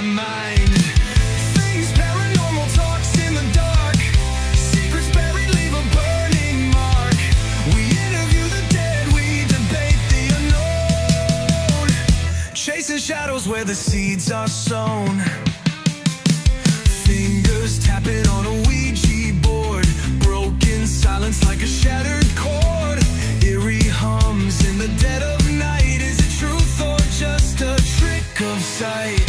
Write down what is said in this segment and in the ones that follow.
my mind. Things paranormal talks in the dark. Secrets buried leave a burning mark. We interview the dead, we debate the unknown. Chasing shadows where the seeds are sown. Fingers tapping on a Ouija board. Broken silence like a shattered chord. Eerie hums in the dead of night. Is it truth or just a trick of sight?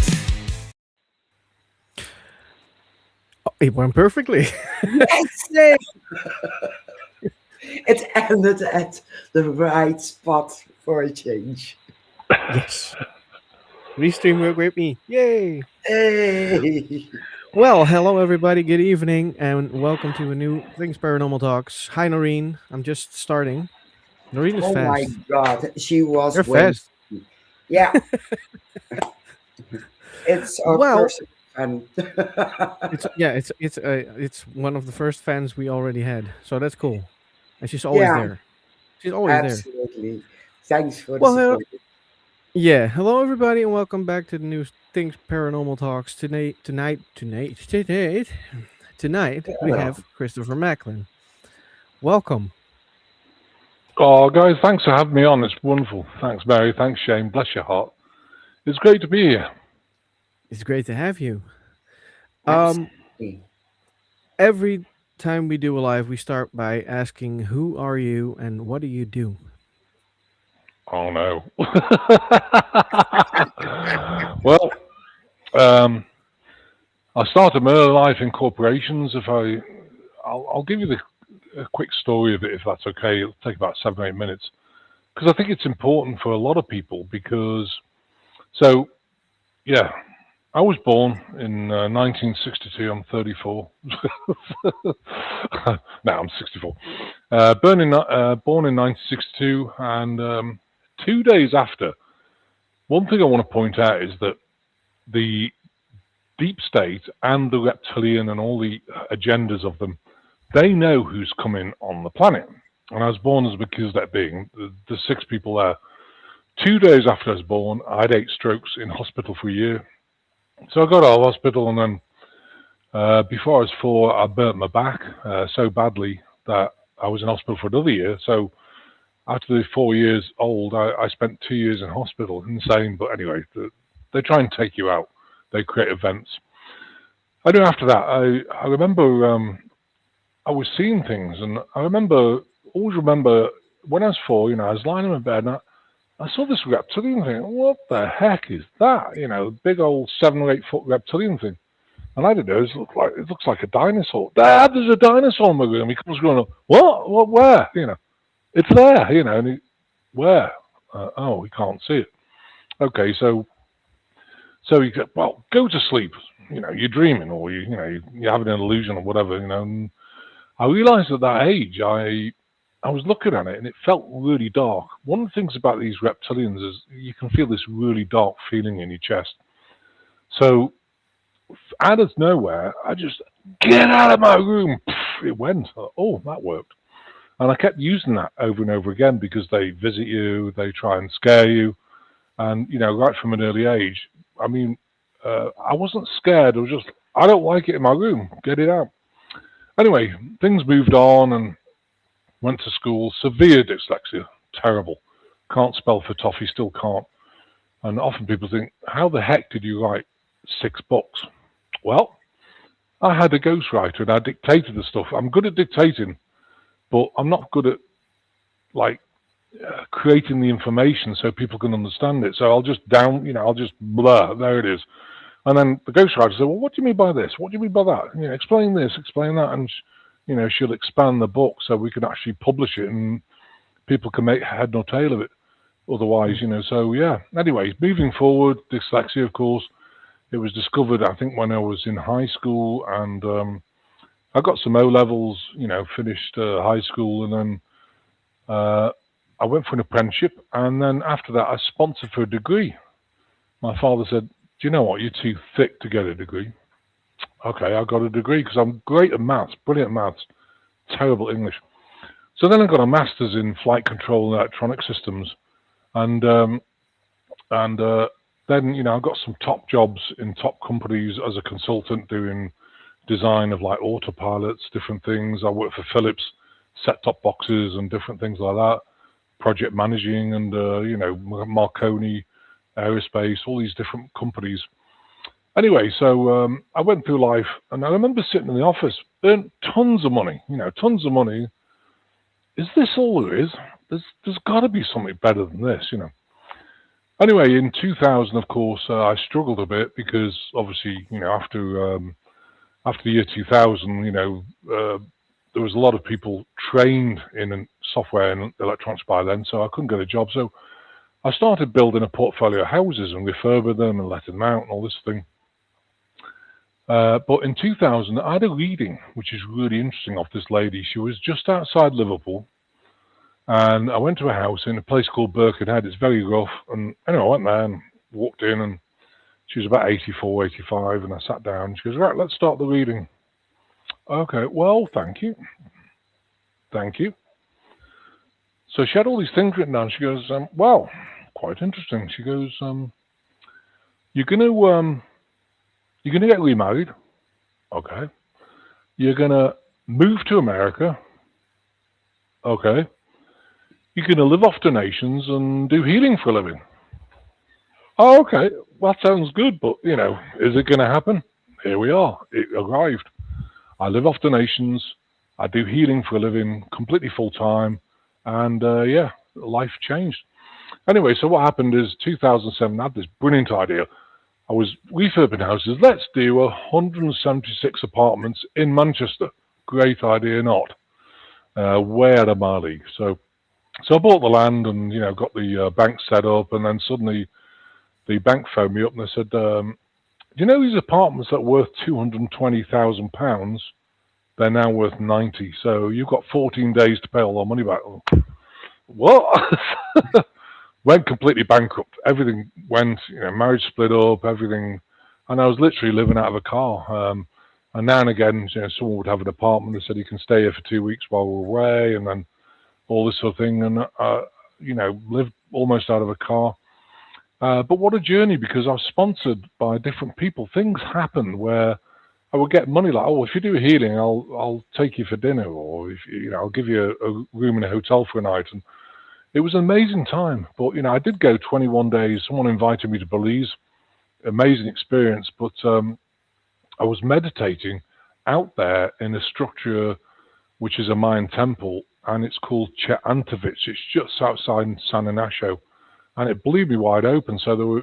It went perfectly. Yes! It ended at the right spot for a change. Yes. Restream work with me. Yay! Hey! Well, hello everybody. Good evening, and welcome to a new Things Paranormal Talks. Hi, Noreen. I'm just starting. Noreen is Oh my fast. God, she was You're waiting. fast. Yeah. It's our Well, first fun. it's one of the first fans we already had, so that's cool. And she's always Yeah, there. She's always there. absolutely. Thanks for the Well, support. hello everybody, and welcome back to the new Things Paranormal Talks. Tonight, we have Christopher Macklin. Welcome. Oh, guys, thanks for having me on. It's wonderful. Thanks, Mary. Thanks, Shane. Bless your heart. It's great to be here. It's great to have you. Absolutely. Every time we do a live, we start by asking, "Who are you and what do you do?" Oh, no. Well, I started my early life in corporations. I'll give you a quick story of it, if that's okay. It'll take about 7 or 8 minutes, because I think it's important for a lot of people. I was born in 1962. I'm 34. Now I'm 64. Born in 1962, and 2 days after. One thing I want to point out is that the deep state and the reptilian and all the agendas of them, they know who's coming on the planet. And I was born as a Melchizedek being. There's 6 people there. 2 days after I was born, I had 8 strokes in hospital for a year. So I got out of hospital, and then before I was 4, I burnt my back so badly that I was in hospital for another year. So after the 4 years old, I spent 2 years in hospital. Insane, but anyway, they try and take you out. They create events. I know after that, I remember I was seeing things, and always remember when I was 4, I was lying in my bed, and I saw this reptilian thing. What the heck is that? Big old 7 or 8 foot reptilian thing. And I didn't know, it looks like a dinosaur. Dad, there's a dinosaur in my room. He comes going, what, where? It's there, and where? We can't see it. Okay, so he said, well, go to sleep. You're dreaming, or you're having an illusion or whatever, And I realized at that age, I was looking at it, and it felt really dark. One of the things about these reptilians is you can feel this really dark feeling in your chest. So out of nowhere, I just, get out of my room. It went. Oh, that worked. And I kept using that over and over again, because they visit you, they try and scare you. And, right from an early age, I wasn't scared. I was just, I don't like it in my room. Get it out. Anyway, things moved on, and went to school. Severe dyslexia. Terrible. Can't spell for toffee, still can't. And often people think, how the heck did you write 6 books? Well, I had a ghostwriter, and I dictated the stuff. I'm good at dictating, but I'm not good at creating the information so people can understand it. So I'll just I'll just blur. There it is. And then the ghostwriter said, well, what do you mean by this? What do you mean by that? Explain this, explain that. And she'll expand the book so we can actually publish it, and people can make head nor tail of it. Otherwise, so yeah. Anyway, moving forward, dyslexia, of course, it was discovered, I think, when I was in high school, and I got some O levels, finished high school, and then I went for an apprenticeship, and then after that, I sponsored for a degree. My father said, do you know what? You're too thick to get a degree. Okay, I got a degree because I'm great at maths, brilliant at maths, terrible English. So then I got a master's in flight control and electronic systems, and then, I got some top jobs in top companies as a consultant doing design of like autopilots, different things. I worked for Philips, set-top boxes and different things like that, project managing and, Marconi, aerospace, all these different companies. Anyway, so I went through life, and I remember sitting in the office, earned tons of money, tons of money. Is this all there is? There's got to be something better than this, Anyway, in 2000, of course, I struggled a bit because obviously, after the year 2000, there was a lot of people trained in software and electronics by then, so I couldn't get a job. So I started building a portfolio of houses and refurbing them and letting them out and all this thing. But in 2000, I had a reading, which is really interesting, of this lady. She was just outside Liverpool, and I went to a house in a place called Birkenhead. It's very rough, and anyway, I went there and walked in, and she was about 84, 85, and I sat down. She goes, right, let's start the reading. Okay, well, thank you. Thank you. So she had all these things written down. She goes, well, quite interesting. She goes, you're going to get remarried. Okay. You're going to move to America. Okay. You're going to live off donations and do healing for a living. Oh, okay. Well, that sounds good, but, is it going to happen? Here we are. It arrived. I live off donations. I do healing for a living, completely full-time. And, life changed. Anyway, so what happened is 2007, I had this brilliant idea. I was refurbing houses. Let's do 176 apartments in Manchester. Great idea, not. Way out of my league. So I bought the land and, got the bank set up, and then suddenly the bank phoned me up and they said, do you know these apartments that are worth £220,000? They're now worth 90. So you've got 14 days to pay all our money back. What? Went completely bankrupt. Everything went, marriage split up, everything. And I was literally living out of a car. And now and again, someone would have an apartment. They said, you can stay here for 2 weeks while we're away, and then all this sort of thing. And, lived almost out of a car. But what a journey, because I was sponsored by different people. Things happened where I would get money like, oh, if you do healing, I'll take you for dinner, or if I'll give you a room in a hotel for a night. And it was an amazing time. But I did go 21 days. Someone invited me to Belize. Amazing experience. But I was meditating out there in a structure which is a Mayan temple, and it's called Àntarctica. It's just outside San Ignacio. And it blew me wide open. So there were,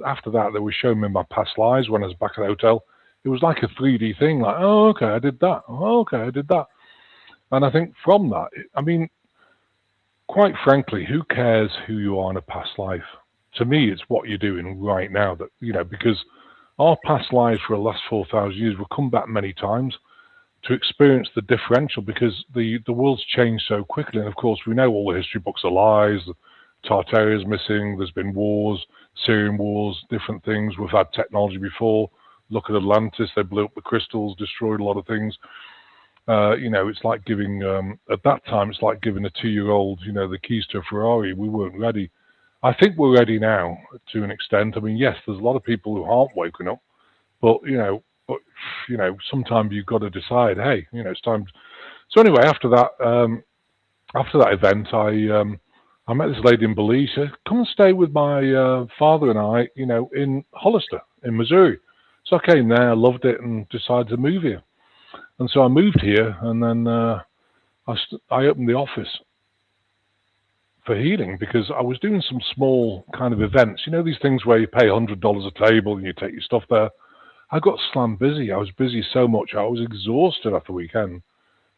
after that, they were showing me my past lives when I was back at the hotel. It was like a 3D thing, like, oh, okay, I did that. Oh, okay, I did that. And I think from that, quite frankly, who cares who you are in a past life? To me, it's what you're doing right now. That because our past lives for the last 4,000 years, we've come back many times to experience the differential, because the world's changed so quickly. And of course, we know all the history books are lies. Tartaria's missing. There's been wars, Syrian wars, different things. We've had technology before. Look at Atlantis. They blew up the crystals, destroyed a lot of things. It's like giving, at that time, it's like giving a 2-year-old, the keys to a Ferrari. We weren't ready. I think we're ready now to an extent. I mean, yes, there's a lot of people who aren't waking up, but sometimes you've got to decide, hey, it's time. So anyway, after that event, I met this lady in Belize. She said, come and stay with my father and I, in Hollister, in Missouri. So I came there, loved it, and decided to move here. And so I moved here, and then I opened the office for healing, because I was doing some small kind of events. These things where you pay $100 a table and you take your stuff there. I got slammed busy. I was busy so much. I was exhausted after the weekend.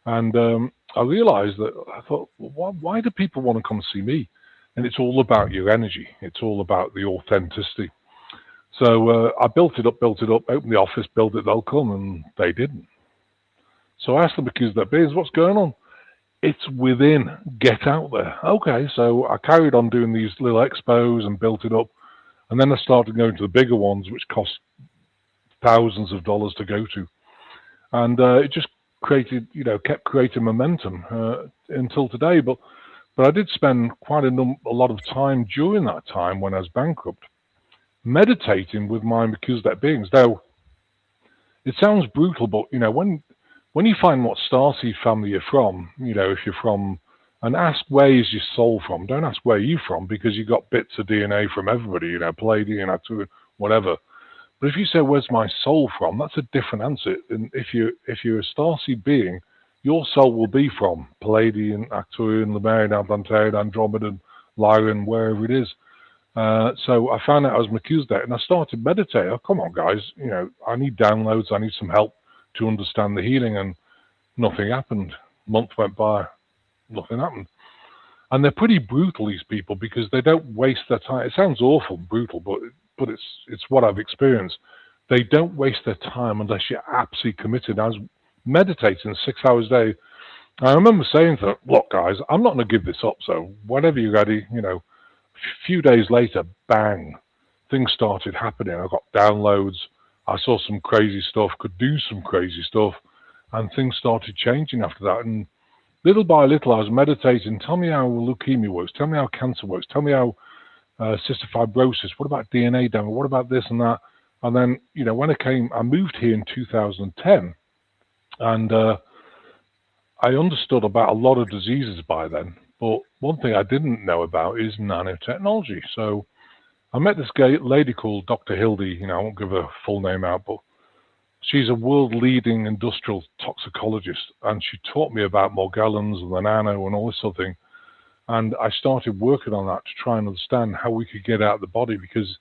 And I realized that I thought, well, why do people want to come see me? And it's all about your energy. It's all about the authenticity. So I built it up, opened the office, built it, they'll come, and they didn't. So I asked them, because they're busy, what's going on? It's within, get out there. Okay, so I carried on doing these little expos and built it up. And then I started going to the bigger ones, which cost thousands of dollars to go to. And it just created, kept creating momentum until today. But I did spend quite a lot of time during that time when I was bankrupt, meditating with my Melchizedek beings. Now, it sounds brutal, but when you find what starseed family you're from, if you're from, and ask where is your soul from. Don't ask where you're from, because you got bits of DNA from everybody, Palladian, Arcturian, whatever. But if you say where's my soul from, that's a different answer. And if you're a starseed being, your soul will be from Palladian, Arcturian, Lemurian, Atlantean, Andromedan, Lyran, wherever it is. So I found out I was Melchizedek, and I started meditating. Oh, come on, guys, I need downloads. I need some help to understand the healing, and nothing happened. Month went by, nothing happened. And they're pretty brutal, these people, because they don't waste their time. It sounds awful, brutal, but it's what I've experienced. They don't waste their time unless you're absolutely committed. I was meditating 6 hours a day. I remember saying to them, look, guys, I'm not going to give this up, so whenever you're ready, a few days later, bang, things started happening. I got downloads. I saw some crazy stuff, could do some crazy stuff, and things started changing after that. And little by little, I was meditating. Tell me how leukemia works. Tell me how cancer works. Tell me how cystic fibrosis. What about DNA damage? What about this and that? And then, when I moved here in 2010, and I understood about a lot of diseases by then. But one thing I didn't know about is nanotechnology. So I met this lady called Dr. Hildy. I won't give her full name out, but she's a world-leading industrial toxicologist, and she taught me about Morgellons and the nano and all this sort of thing. And I started working on that to try and understand how we could get out of the body, because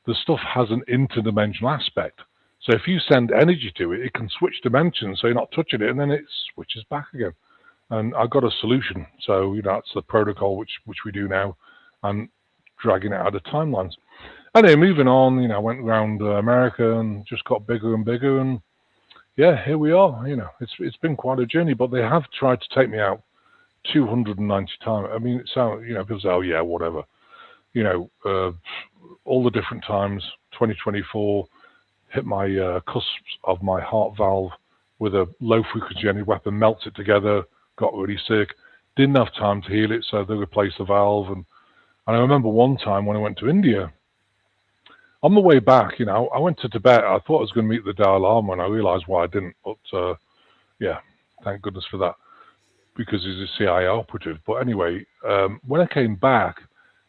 the stuff has an interdimensional aspect. So if you send energy to it, it can switch dimensions, so you're not touching it, and then it switches back again. And I got a solution. So that's the protocol which we do now, and dragging it out of timelines. Anyway, moving on, I went around America and just got bigger and bigger, and yeah, here we are. It's been quite a journey, but they have tried to take me out 290 times. I mean, it sounds, people say, oh yeah, whatever. All the different times. 2024 hit my cusp of my heart valve with a low frequency energy weapon, melts it together, got really sick, didn't have time to heal it, so they replaced the valve. And I remember one time when I went to India, on the way back, I went to Tibet. I thought I was going to meet the Dalai Lama, and I realized why I didn't. But yeah, thank goodness for that, because he's a CIA operative. But anyway, when I came back,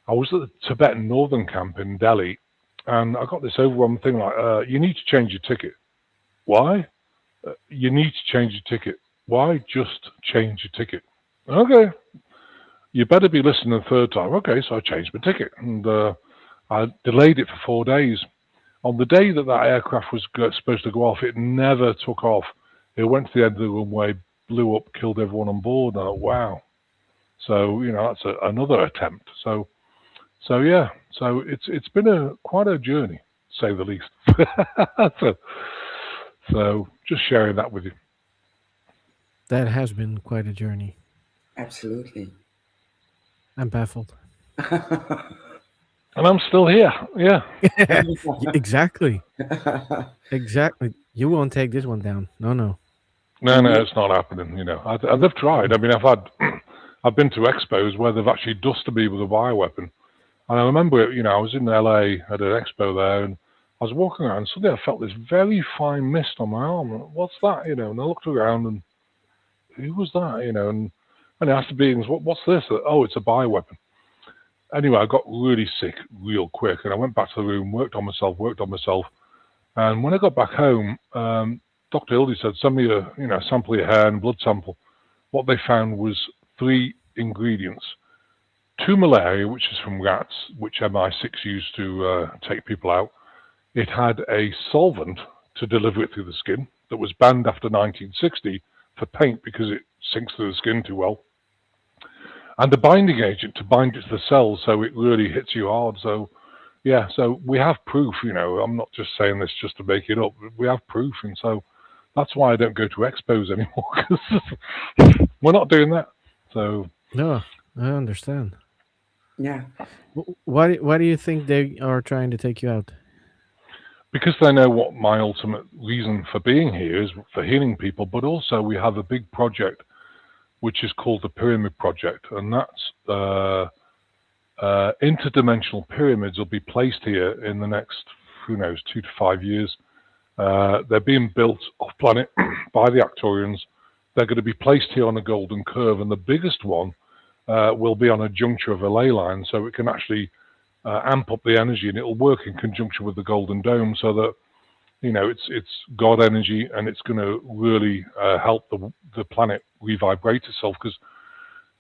I was at the Tibetan Northern Camp in Delhi, and I got this overwhelming thing like, you need to change your ticket. Why? You need to change your ticket. Why? Just change your ticket. Okay. You better be listening the third time. Okay, so I changed my ticket, and I delayed it for 4 days. On the day that aircraft was supposed to go off, it never took off. It went to the end of the runway, blew up, killed everyone on board. And I thought, wow. So, that's another attempt. So yeah. So it's been quite a journey, to say the least. so just sharing that with you. That has been quite a journey. Absolutely. I'm baffled. And I'm still here. Yeah. Exactly. Exactly. You won't take this one down. No. No, it's not happening. They've tried. I mean, I've been to expos where they've actually dusted me with a bioweapon. And I remember, I was in LA at an expo there, and I was walking around, and suddenly I felt this very fine mist on my arm. What's that? And I looked around, and who was that? And I asked the beings, what's this? Oh, it's a bioweapon. Anyway, I got really sick real quick, and I went back to the room, worked on myself. And when I got back home, Dr. Hildy said, send me a sample of your hair and blood sample. What they found was 3 ingredients. 2 malaria, which is from rats, which MI6 used to take people out. It had a solvent to deliver it through the skin that was banned after 1960 for paint because it sinks through the skin too well. And the binding agent to bind it to the cells so it really hits you hard. So, yeah, so we have proof, I'm not just saying this just to make it up. We have proof, and so that's why I don't go to expos anymore, because we're not doing that. So No, I understand. Yeah. Why do you think they are trying to take you out? Because they know what my ultimate reason for being here is, for healing people, but also we have a big project which is called the Pyramid Project, and that's interdimensional pyramids will be placed here in the next, who knows, 2 to 5 years. They're being built off planet by the Archons. They're going to be placed here on a golden curve, and the biggest one will be on a juncture of a ley line, so it can actually amp up the energy, and it'll work in conjunction with the golden dome, so that it's God energy, and it's going to really help the planet revibrate itself. Because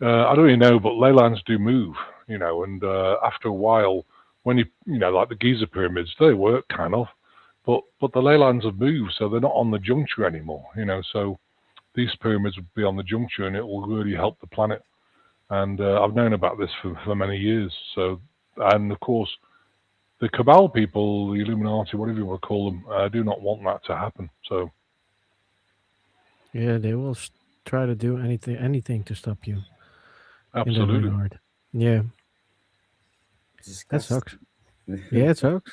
I don't really know, but ley lines do move, and after a while, when you like the Giza pyramids, they work kind of, but the ley lines have moved, so they're not on the juncture anymore, so these pyramids will be on the juncture, and it will really help the planet. And I've known about this for many years. So, and of course, the Cabal people, the Illuminati, whatever you want to call them, do not want that to happen. So, Yeah, they will try to do anything to stop you. In that absolutely. regard. Yeah, that Disgusting. sucks. Yeah, it sucks.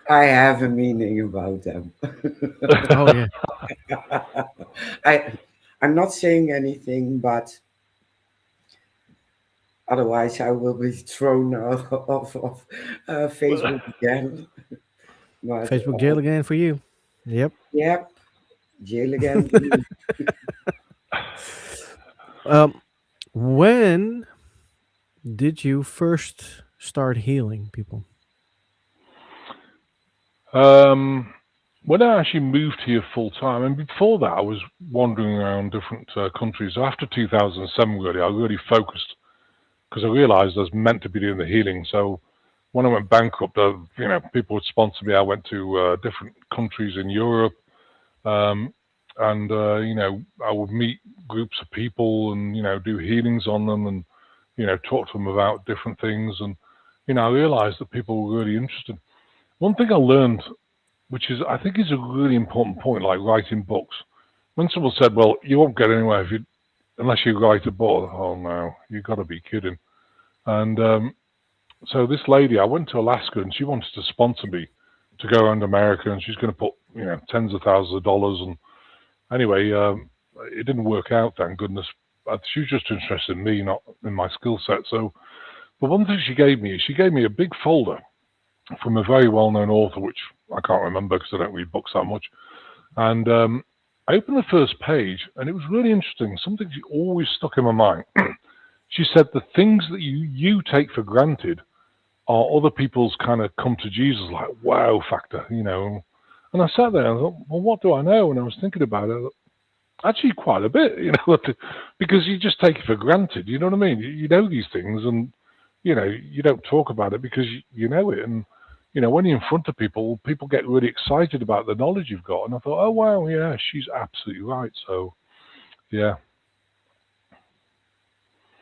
I have a meaning about them. Oh yeah. I'm not saying anything, but otherwise I will be thrown off of Facebook again. But, Facebook jail again for you. Yep. Yep, jail again. For me. When did you first start healing people? When I actually moved here full time, and before that, I was wandering around different countries. After 2007, really, I really focused because I realized I was meant to be doing the healing. So when I went bankrupt, people would sponsor me. I went to different countries in Europe, and I would meet groups of people and do healings on them, and talk to them about different things. And I realized that people were really interested. One thing I learned, which I think is a really important point, like writing books. When someone said, "Well, you won't get anywhere unless you write a book," oh no, you've got to be kidding. And so this lady, I went to Alaska, and she wanted to sponsor me to go around America, and she's going to put tens of thousands of dollars. And anyway, it didn't work out, thank goodness. She was just interested in me, not in my skill set. So, but one thing she gave me a big folder from a very well-known author, which I can't remember because I don't read books that much. And I opened the first page, and it was really interesting. Something she always stuck in my mind. She said the things that you take for granted are other people's kind of come to Jesus, like wow factor, And I sat there and I thought, well, what do I know? And I was thinking about it. Actually, quite a bit, because you just take it for granted. You know what I mean? You know these things, and you don't talk about it because you know it. And when you're in front of people, people get really excited about the knowledge you've got. And I thought, oh wow, yeah, she's absolutely right. So, yeah.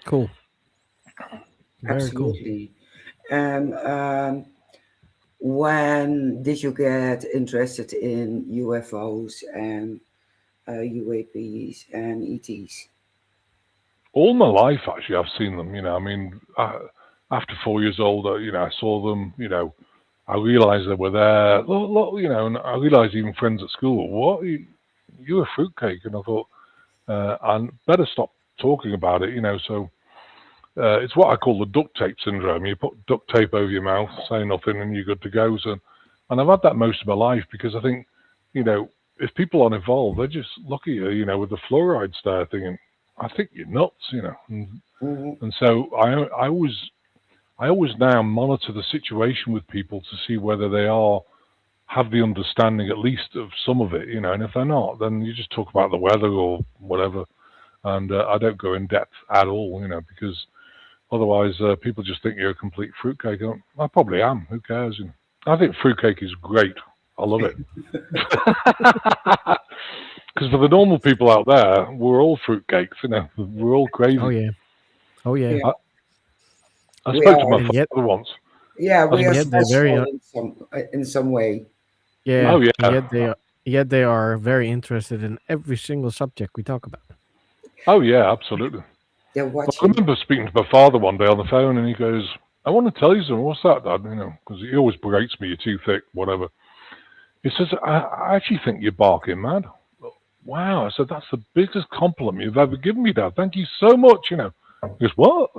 Cool. Very cool. Absolutely. And when did you get interested in UFOs and UAPs and ETs? All my life, actually, I've seen them. After 4 years old, I saw them. I realized they were there. And I realized even friends at school, what? You're a fruitcake. And I thought, I better stop talking about it, So it's what I call the duct tape syndrome. You put duct tape over your mouth, say nothing, and you're good to go. So, and I've had that most of my life because I think, if people aren't involved, they just look at you, with the fluoride stare thinking, I think you're nuts, And so I always now monitor the situation with people to see whether they have the understanding at least of some of it, And if they're not, then you just talk about the weather or whatever, and I don't go in depth at all, because otherwise people just think you're a complete fruitcake. I probably am. Who cares? I think fruitcake is great. I love it. Because for the normal people out there, we're all fruitcakes, We're all crazy. Oh yeah. Oh yeah. I We spoke to are. my father once. Yeah, we And are yet they're very special in some way. yeah. Oh, yeah. And yet they are very interested in every single subject we talk about. Oh yeah, absolutely. They're I watching. remember speaking to my father one day on the phone, and he goes, "I want to tell you something." What's that, Dad? Because he always berates me. You're too thick, whatever. He says, I actually think you're barking mad. Wow. I said, that's the biggest compliment you've ever given me, Dad. Thank you so much, He goes, what?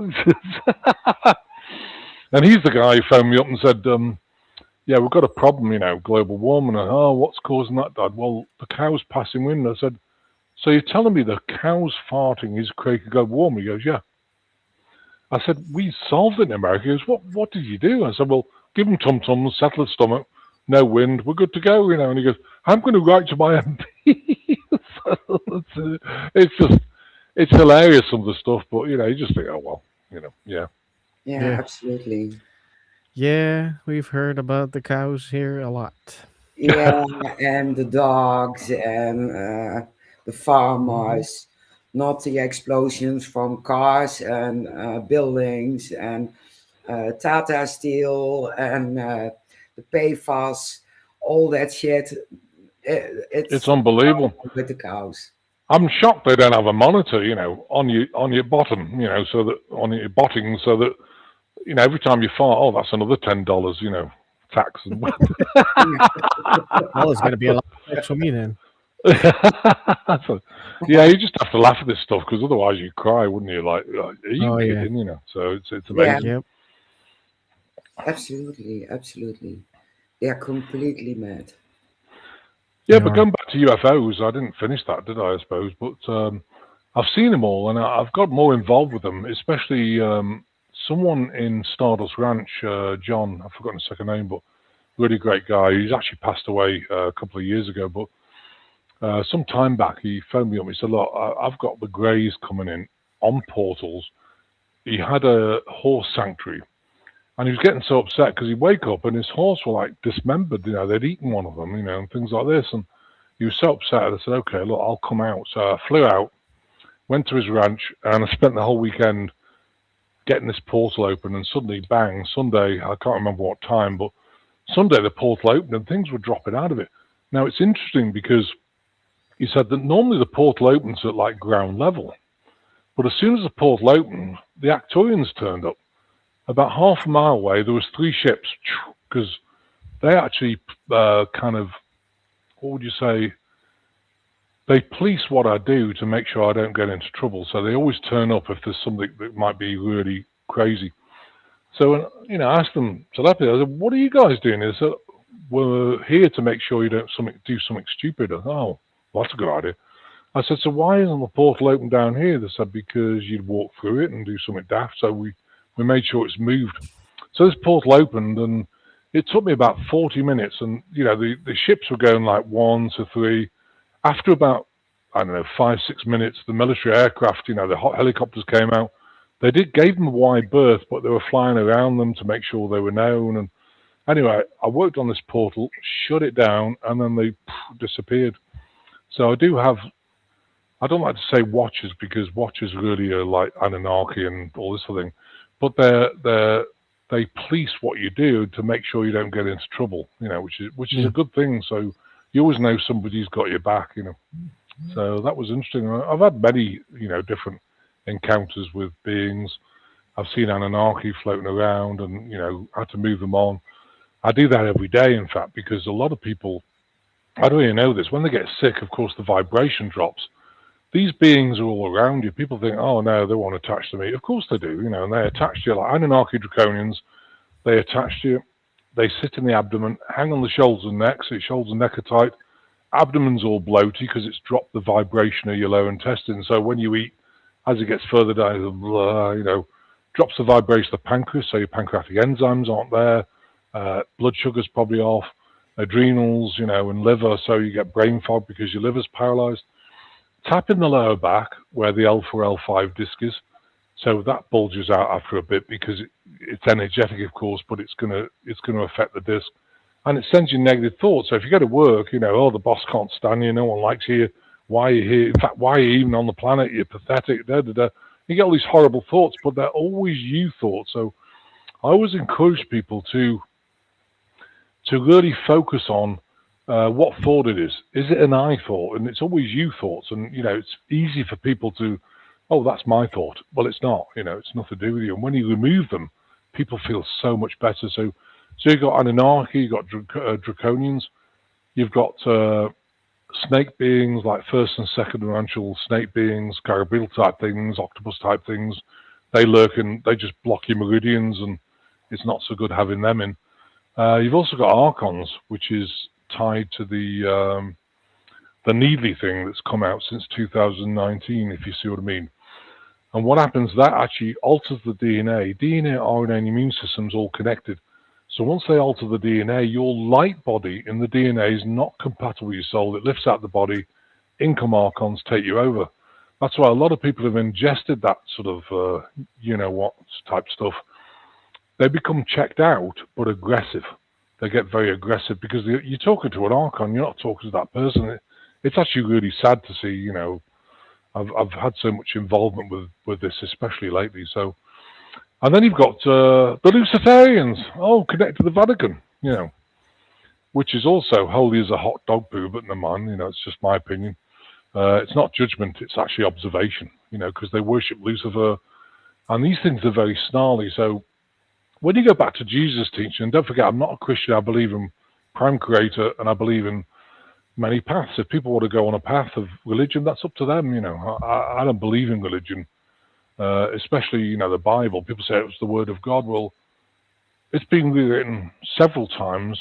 And he's the guy who phoned me up and said, yeah, we've got a problem, global warming. And, oh, what's causing that, Dad? Well, the cow's passing wind. I said, so you're telling me the cow's farting is creating global warming? He goes, yeah. I said, we solved it in America. He goes, what did you do? I said, well, give them tum-tums, settle the stomach, no wind, we're good to go, And he goes, I'm going to write to my MP. So it's hilarious, some of the stuff, but, you just think, oh, well, yeah. Yeah, Yeah. absolutely. Yeah, we've heard about the cows here a lot. Yeah, and the dogs and the farmers, not the explosions from cars and buildings and Tata Steel and the PFAS, all that shit. It's unbelievable. with the cows. I'm shocked they don't have a monitor, on your bottom, so that on your botting, so that every time you fart, oh, that's another $10, tax. And Well, it's going to be a lot less for me then. Yeah, you just have to laugh at this stuff because otherwise you cry, wouldn't you? Like are you Oh, yeah. kidding? So it's amazing. Yeah, Yep. absolutely. They are completely mad. Yeah, They but are. going back to UFOs, I didn't finish that, did I suppose? But I've seen them all, and I've got more involved with them, especially someone in Stardust Ranch, John, I've forgotten his second name, but really great guy. He's actually passed away a couple of years ago, but some time back he phoned me up. He said, look, I've got the greys coming in on portals. He had a horse sanctuary, and he was getting so upset because he'd wake up and his horse were like dismembered, they'd eaten one of them, and things like this. And he was so upset. I said, okay, look, I'll come out. So I flew out, went to his ranch, and I spent the whole weekend getting this portal open. And suddenly, bang, Sunday, I can't remember what time, but Sunday the portal opened and things were dropping out of it. Now, it's interesting because he said that normally the portal opens at like ground level. But as soon as the portal opened, the Archons turned up. About half a mile away, there was 3 ships, because they actually kind of, what would you say, they police what I do to make sure I don't get into trouble. So they always turn up if there's something that might be really crazy. So, I asked them telepathy, I said, what are you guys doing? They said, we're here to make sure you don't do something stupid. I said, oh, well, that's a good idea. I said, so why isn't the portal open down here? They said, because you'd walk through it and do something daft. So we made sure it's moved. So this portal opened, and it took me about 40 minutes. And, the ships were going like 1 to 3. After about, 5-6 minutes, the military aircraft, the hot helicopters came out. They gave them a wide berth, but they were flying around them to make sure they were known. And anyway, I worked on this portal, shut it down, and then they disappeared. So I do have, I don't like to say watchers because watchers really are like Anunnaki and all this sort of thing, but they police what you do to make sure you don't get into trouble, which is a good thing. So you always know somebody's got your back, So that was interesting. I've had many, different encounters with beings. I've seen Anunnaki floating around and, had to move them on. I do that every day, in fact, because a lot of people, I don't really know this, when they get sick, of course, the vibration drops. These beings are all around you. People think, oh, no, they want to attach to me. Of course they do, and they attach to you like Anunnaki Draconians. They attach to you. They sit in the abdomen, hang on the shoulders and neck, so your shoulders and neck are tight. Abdomen's all bloaty because it's dropped the vibration of your lower intestine. So when you eat, as it gets further down, drops the vibration of the pancreas, so your pancreatic enzymes aren't there. Blood sugar's probably off. Adrenals, and liver, so you get brain fog because your liver's paralyzed. Tap in the lower back where the L4, L5 disc is. So that bulges out after a bit because it's energetic, of course, but it's gonna affect the disc. And it sends you negative thoughts. So if you go to work, oh, the boss can't stand you, no one likes you, why are you here? In fact, why are you even on the planet? You're pathetic, You get all these horrible thoughts, but they're always you thoughts. So I always encourage people to really focus on what thought it is. Is it an I thought? And it's always you thoughts. And, it's easy for people to, oh, that's my thought. Well, it's not. It's nothing to do with you. And when you remove them, people feel so much better. So you've got Anunnaki, you've got Draconians, you've got snake beings like first and second dimensional snake beings, Caribbean type things, octopus type things, they lurk and they just block your meridians, and it's not so good having them in. You've also got Archons, which is tied to the Needly thing that's come out since 2019, if you see what I mean. And what happens, that actually alters the DNA. DNA, RNA, and immune system's all connected. So once they alter the DNA, your light body in the DNA is not compatible with your soul. It lifts out the body, in come Archons, take you over. That's why a lot of people have ingested that sort of, you-know-what type stuff. They become checked out, but aggressive. They get very aggressive because you're talking to an Archon, you're not talking to that person. It's actually really sad to see, you know, I've had so much involvement with this, especially lately. So, and then you've got the Luciferians, connected to the Vatican, you know, which is also holy as a hot dog poo, but no man, you know, it's just my opinion. It's not judgment, it's actually observation, you know, because they worship Lucifer, and these things are very snarly. So when you go back to Jesus' teaching, and don't forget, I'm not a Christian, I believe in Prime Creator, and I believe in many paths. If people want to go on a path of religion, that's up to them, you know. I don't believe in religion, especially, you know, the Bible. People say it was the Word of God. Well, it's been rewritten several times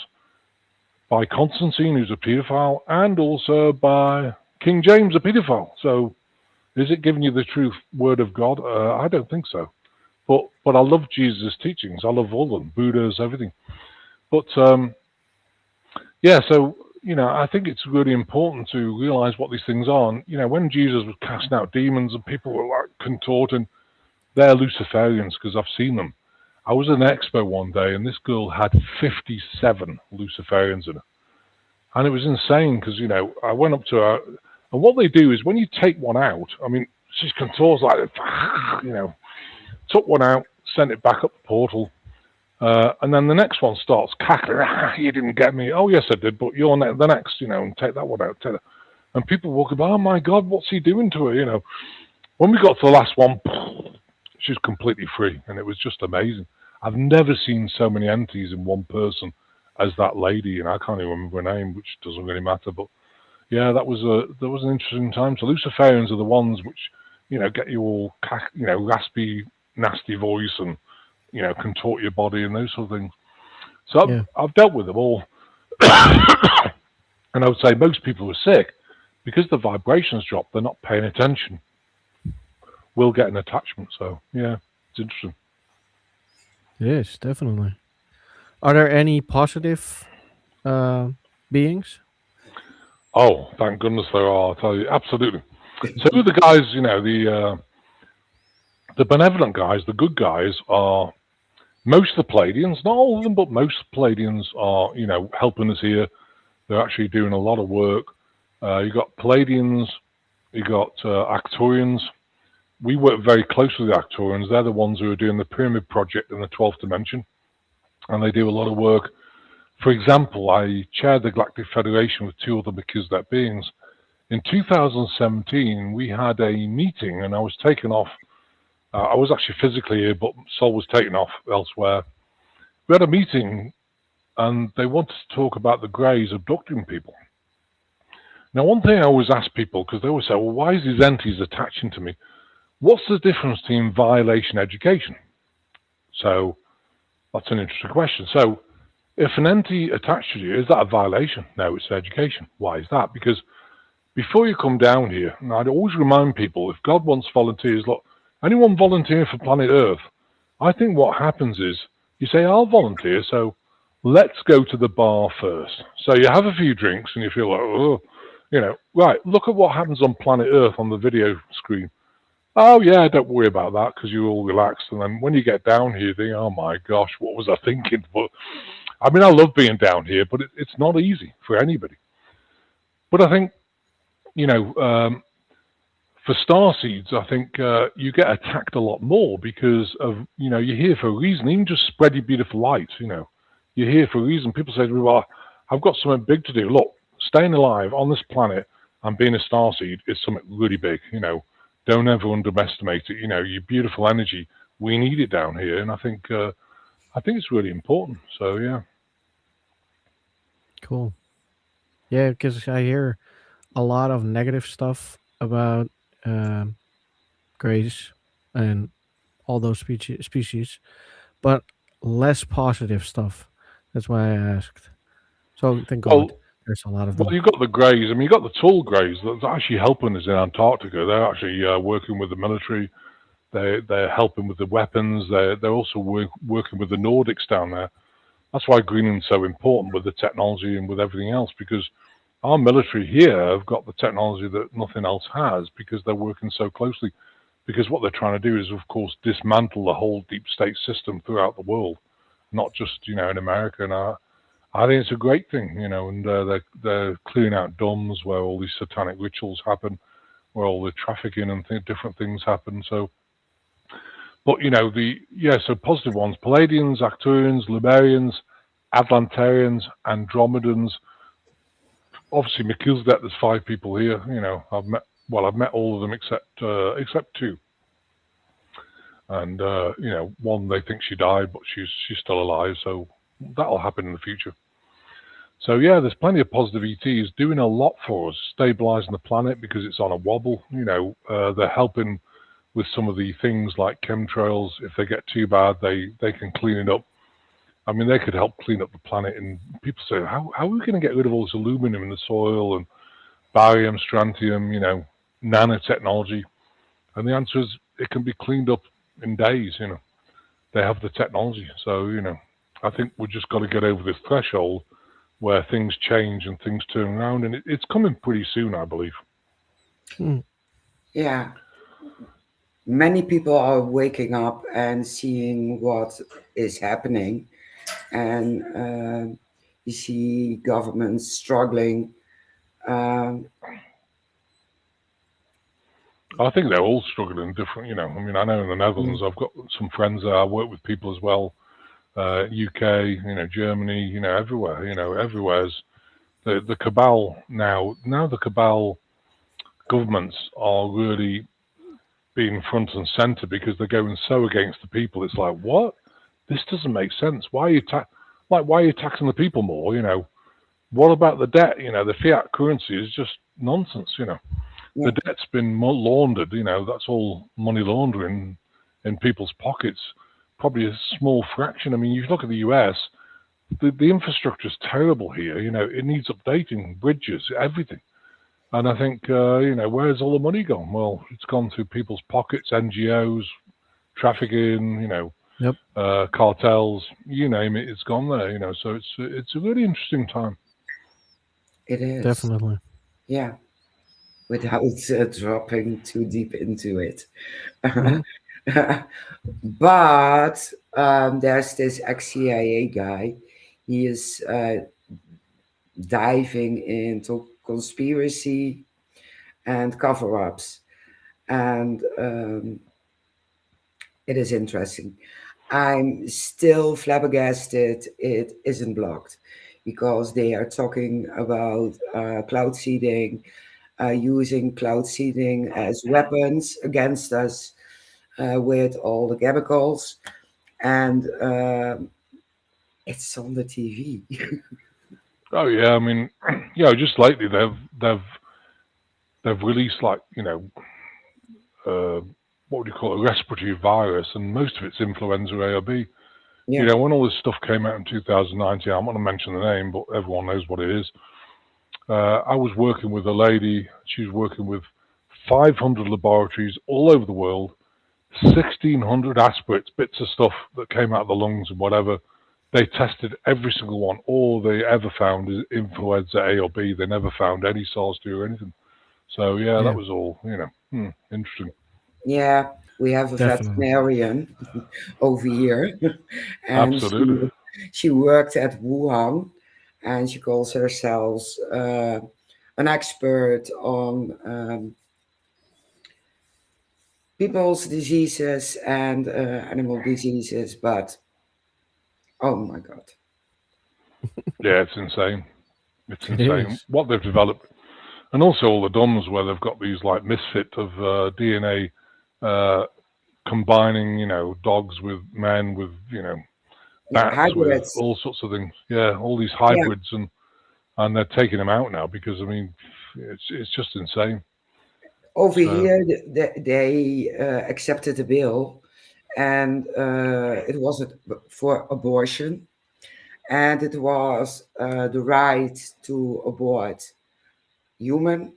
by Constantine, who's a paedophile, and also by King James, a paedophile. So is it giving you the true Word of God? I don't think so. But I love Jesus' teachings. I love all of them, Buddha's, everything. But, yeah, so, you know, I think it's really important to realize what these things are. And, you know, when Jesus was casting out demons and people were like contorting, they're Luciferians, because I've seen them. I was at an expo one day and this girl had 57 Luciferians in her. And it was insane because, you know, I went up to her, and what they do is when you take one out, I mean, she contors like, you know, took one out, sent it back up the portal. And then the next one starts cackling. You didn't get me. Oh, yes, I did, but you're the next, you know, and take that one out. And people walk about, oh, my God, what's he doing to her, you know? When we got to the last one, she's completely free, and it was just amazing. I've never seen so many entities in one person as that lady, and I can't even remember her name, which doesn't really matter. But, yeah, that was an interesting time. So Luciferians are the ones which, you know, get you all, you know, raspy, nasty voice and, you know, contort your body and those sort of things. So I've dealt with them all. And I would say most people who are sick, because the vibrations drop, they're not paying attention, will get an attachment. So, yeah, it's interesting. Yes, definitely. Are there any positive beings? Oh, thank goodness there are, I'll tell you. Absolutely. So the guys, you know, the benevolent guys, the good guys are most of the Pleiadians, not all of them, but most Pleiadians are, you know, helping us here. They're actually doing a lot of work. You've got Pleiadians, you've got Arcturians. We work very closely with the Arcturians. They're the ones who are doing the Pyramid Project in the 12th dimension. And they do a lot of work. For example, I chaired the Galactic Federation with two other Melchizedek beings. In 2017, we had a meeting, and I was taken off. I was actually physically here, but soul was taken off elsewhere. We had a meeting, and they wanted to talk about the Greys abducting people. Now, one thing I always ask people, because they always say, well, why is these entities attaching to me? What's the difference between violation and education? So that's an interesting question. So if an entity attaches to you, is that a violation? No, it's an education. Why is that? Because before you come down here, and I'd always remind people, if God wants volunteers, look, anyone volunteer for planet Earth, I think what happens is you say, I'll volunteer, so let's go to the bar first. So you have a few drinks and you feel like, oh, you know, right, look at what happens on planet Earth on the video screen. Oh, yeah, don't worry about that because you're all relaxed. And then when you get down here, you think, oh, my gosh, what was I thinking? But I mean, I love being down here, but it's not easy for anybody. But I think, you know, for starseeds, I think you get attacked a lot more because of, you know, you're here for a reason. Even just spread your beautiful light, you know. You're here for a reason. People say to me, well, I've got something big to do. Look, staying alive on this planet and being a starseed is something really big, you know. Don't ever underestimate it. You know, your beautiful energy, we need it down here. And I think it's really important. So, yeah. Cool. Yeah, because I hear a lot of negative stuff about Grace and all those species, but less positive stuff. That's why I asked. So thank God, Well, there's a lot of well, them. you've got the greys. I mean, you've got the tall greys that's actually helping us in Antarctica. They're actually working with the military. They're helping with the weapons. They're also working with the Nordics down there. That's why Greenland's so important with the technology and with everything else, because our military here have got the technology that nothing else has because they're working so closely. Because what they're trying to do is, of course, dismantle the whole deep state system throughout the world, not just in America. And I think it's a great thing, and they're clearing out domes where all these satanic rituals happen, where all the trafficking and different things happen. So, but so positive ones: Palladians, Arcturians, Lemurians, Atlantarians, Andromedans. Obviously, Melchizedek. There's 5 people here. I've met all of them except 2. And one, they think she died, but she's still alive, so that'll happen in the future. So yeah, there's plenty of positive ETs doing a lot for us, stabilizing the planet because it's on a wobble. They're helping with some of the things like chemtrails. If they get too bad, they can clean it up. I mean, they could help clean up the planet. And people say, how are we going to get rid of all this aluminum in the soil and barium, strontium, nanotechnology? And the answer is it can be cleaned up in days. They have the technology. So I think we've just got to get over this threshold where things change and things turn around, and it's coming pretty soon, I believe. Yeah. Many people are waking up and seeing what is happening, and you see governments struggling. I think they're all struggling different. I mean, I know in the Netherlands, I've got some friends there. I work with people as well. UK, Germany, everywhere. Everywhere's the cabal now. Now the cabal governments are really being front and center because they're going so against the people. It's like, what? This doesn't make sense. Why are you why are you taxing the people more? What about the debt? The fiat currency is just nonsense. The debt's been laundered. That's all money laundering in people's pockets. Probably a small fraction. I mean, you look at the US, the infrastructure is terrible here. It needs updating, bridges, everything. And I think, where's all the money gone? Well, it's gone through people's pockets, NGOs, trafficking, Yep. Cartels, you name it, it's gone there. So it's a really interesting time. It is. Definitely. Yeah. Without dropping too deep into it. But there's this ex-CIA guy. He is diving into conspiracy and cover-ups. And it is interesting. I'm still flabbergasted it isn't blocked because they are talking about cloud seeding, using cloud seeding as weapons against us with all the chemicals, and it's on the TV. Oh yeah, I mean, just lately they've released like what would you call it, a respiratory virus, and most of it's influenza A or B. Yeah. When all this stuff came out in 2019, I'm not going to mention the name, but everyone knows what it is. I was working with a lady. She was working with 500 laboratories all over the world, 1,600 aspirates, bits of stuff that came out of the lungs and whatever. They tested every single one. All they ever found is influenza A or B. They never found any SARS-2 or anything. So yeah, that was all, interesting. Yeah, we have a Definitely. veterinarian over here, and Absolutely. she worked at Wuhan, and she calls herself an expert on people's diseases and animal diseases. But oh my God, Yeah, it's insane. It's It insane is. what they've developed. And also all the DOMs where they've got these like misfit of DNA combining, dogs with men with, bats with hybrids. all sorts of things. Yeah, all these hybrids, and they're taking them out now because I mean, it's just insane. Over here, they accepted a bill, and it was for abortion, and it was the right to abort human,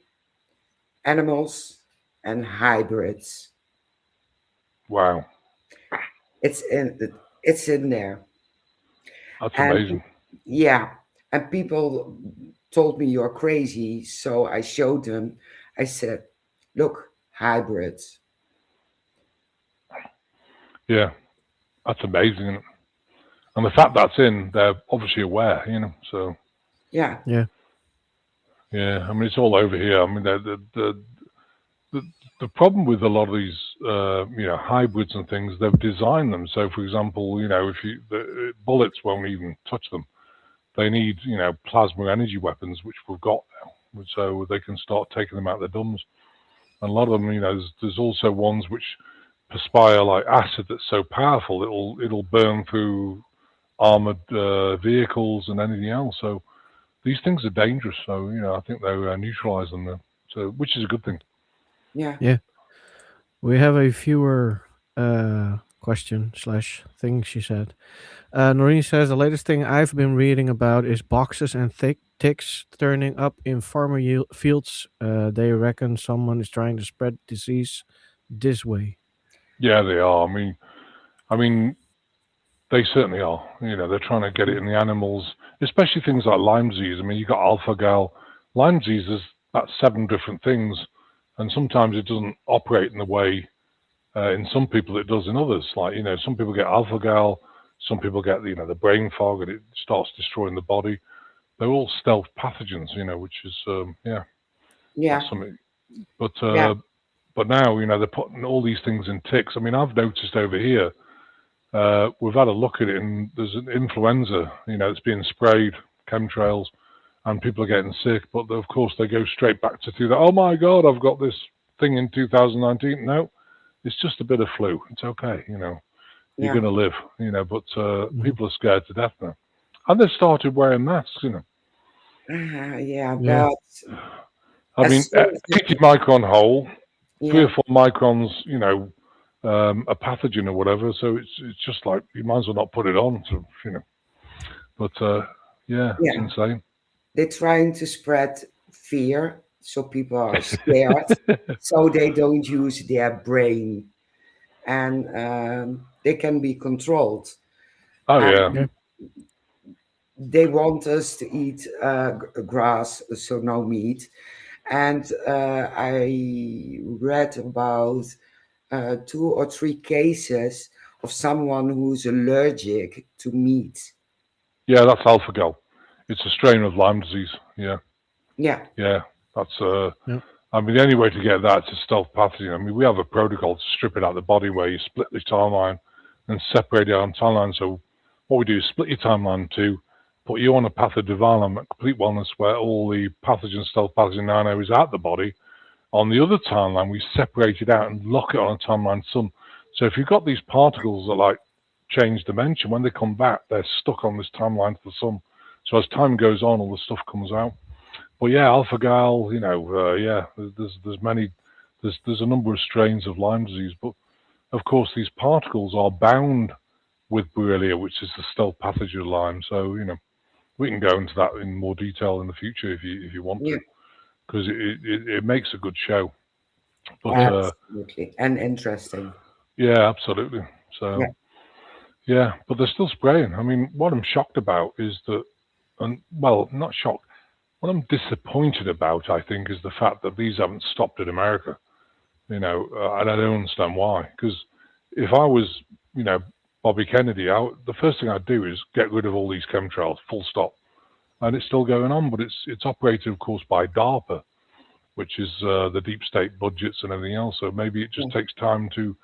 animals, and hybrids. Wow, It's in it's in there, that's and amazing. yeah, and people told me you're crazy, so I showed them. I said, "Look, hybrids." Yeah, that's amazing. Isn't it? And the fact that's in, they're obviously aware, So Yeah, Yeah. yeah, I mean, it's all over here. I mean, the the problem with a lot of these, hybrids and things, they've designed them. So, for example, if the bullets won't even touch them. They need, plasma energy weapons, which we've got now, so they can start taking them out of their dumbs. And a lot of them, there's also ones which perspire like acid that's so powerful it'll burn through armored vehicles and anything else. So these things are dangerous. So I think they're neutralizing them. So which is a good thing. yeah. Yeah. We have a viewer question slash thing she said. Noreen says the latest thing I've been reading about is boxes and ticks turning up in farmer fields. They reckon someone is trying to spread disease this way. Yeah, they are. I mean, they certainly are. They're trying to get it in the animals, especially things like Lyme disease. I mean, you got alpha gal. Lyme disease is about 7 different things, and sometimes it doesn't operate in the way in some people it does in others. Like some people get alpha gal, some people get the brain fog, and it starts destroying the body. They're all stealth pathogens, which is Yeah, that's something. But yeah, but now they're putting all these things in ticks. I mean, I've noticed over here. We've had a look at it, and there's an influenza, it's being sprayed, chemtrails, and people are getting sick. But of course, they go straight back to that. Oh my God, I've got this thing in 2019. No, it's just a bit of flu. It's okay, You're yeah. going to live, But Mhm. people are scared to death now, and they've started wearing masks. Yeah, Yeah. but I as mean, soon as 80 micron hole, three yeah, or 4 microns, a pathogen or whatever. So it's just like you might as well not put it on. So. But yeah, it's yeah, insane. they're trying to spread fear so people are scared, so they don't use their brain, and they can be controlled. Oh yeah, Yeah. And they want us to eat grass, so no meat. And I read about 2 or 3 cases of someone who's allergic to meat. yeah. That's alpha gal. It's a strain of Lyme disease. Yeah, Yeah, yeah. That's Yeah. I mean, the only way to get that is a stealth pathogen. I mean, we have a protocol to strip it out of the body where you split the timeline and separate it on timeline. So what we do is split your timeline in two, put you on a path of divine complete wellness where all the pathogen, stealth pathogen nano is out the body. On the other timeline, we separate it out and lock it on a timeline sun. So if you've got these particles that like change dimension, when they come back, they're stuck on this timeline to the sun. So as time goes on, all the stuff comes out. But yeah, alpha gal, yeah, there's many, there's a number of strains of Lyme disease. But of course, these particles are bound with Borrelia, which is the stealth pathogen of Lyme. So we can go into that in more detail in the future if you want yeah, to, because it makes a good show. But Yeah. absolutely, and interesting. yeah, absolutely. Yeah, So yeah, but they're still spraying. I mean, what I'm shocked about is that, and well, not shocked. What I'm disappointed about, I think, is the fact that these haven't stopped in America. And I don't understand why. Because if I was, you know, Bobby Kennedy, the first thing I'd do is get rid of all these chemtrails, full stop. And it's still going on, but it's operated, of course, by DARPA, which is the deep state budgets and everything else. So maybe it just takes time to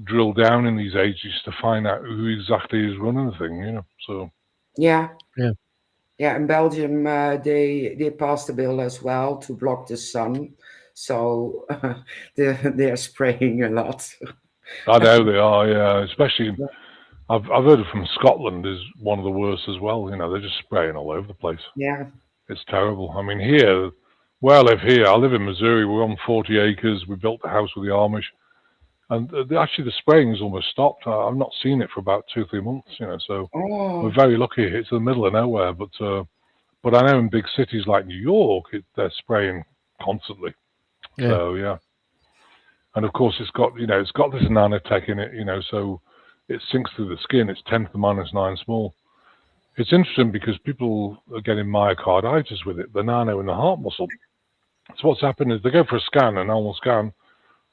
drill down in these agencies to find out who exactly is running the thing. So yeah, Yeah. yeah. In Belgium, they passed a bill as well to block the sun, so they're spraying a lot. I know they are, yeah. Especially, I've heard it from Scotland is one of the worst as well. They're just spraying all over the place. Yeah, It's terrible. I mean, where I live here, I live in Missouri. We're on 40 acres. We built the house with the Amish. And actually, the spraying's almost stopped. I've not seen it for about 2 or 3 months, So we're Oh, very lucky. It's in the middle of nowhere, but I know in big cities like New York, they're spraying constantly. Yeah. So yeah, and of course it's got this nanotech in it, so it sinks through the skin. It's 10⁻⁹ small. It's interesting because people are getting myocarditis with it, the nano in the heart muscle. So what's happened is they go for a scan, a normal scan,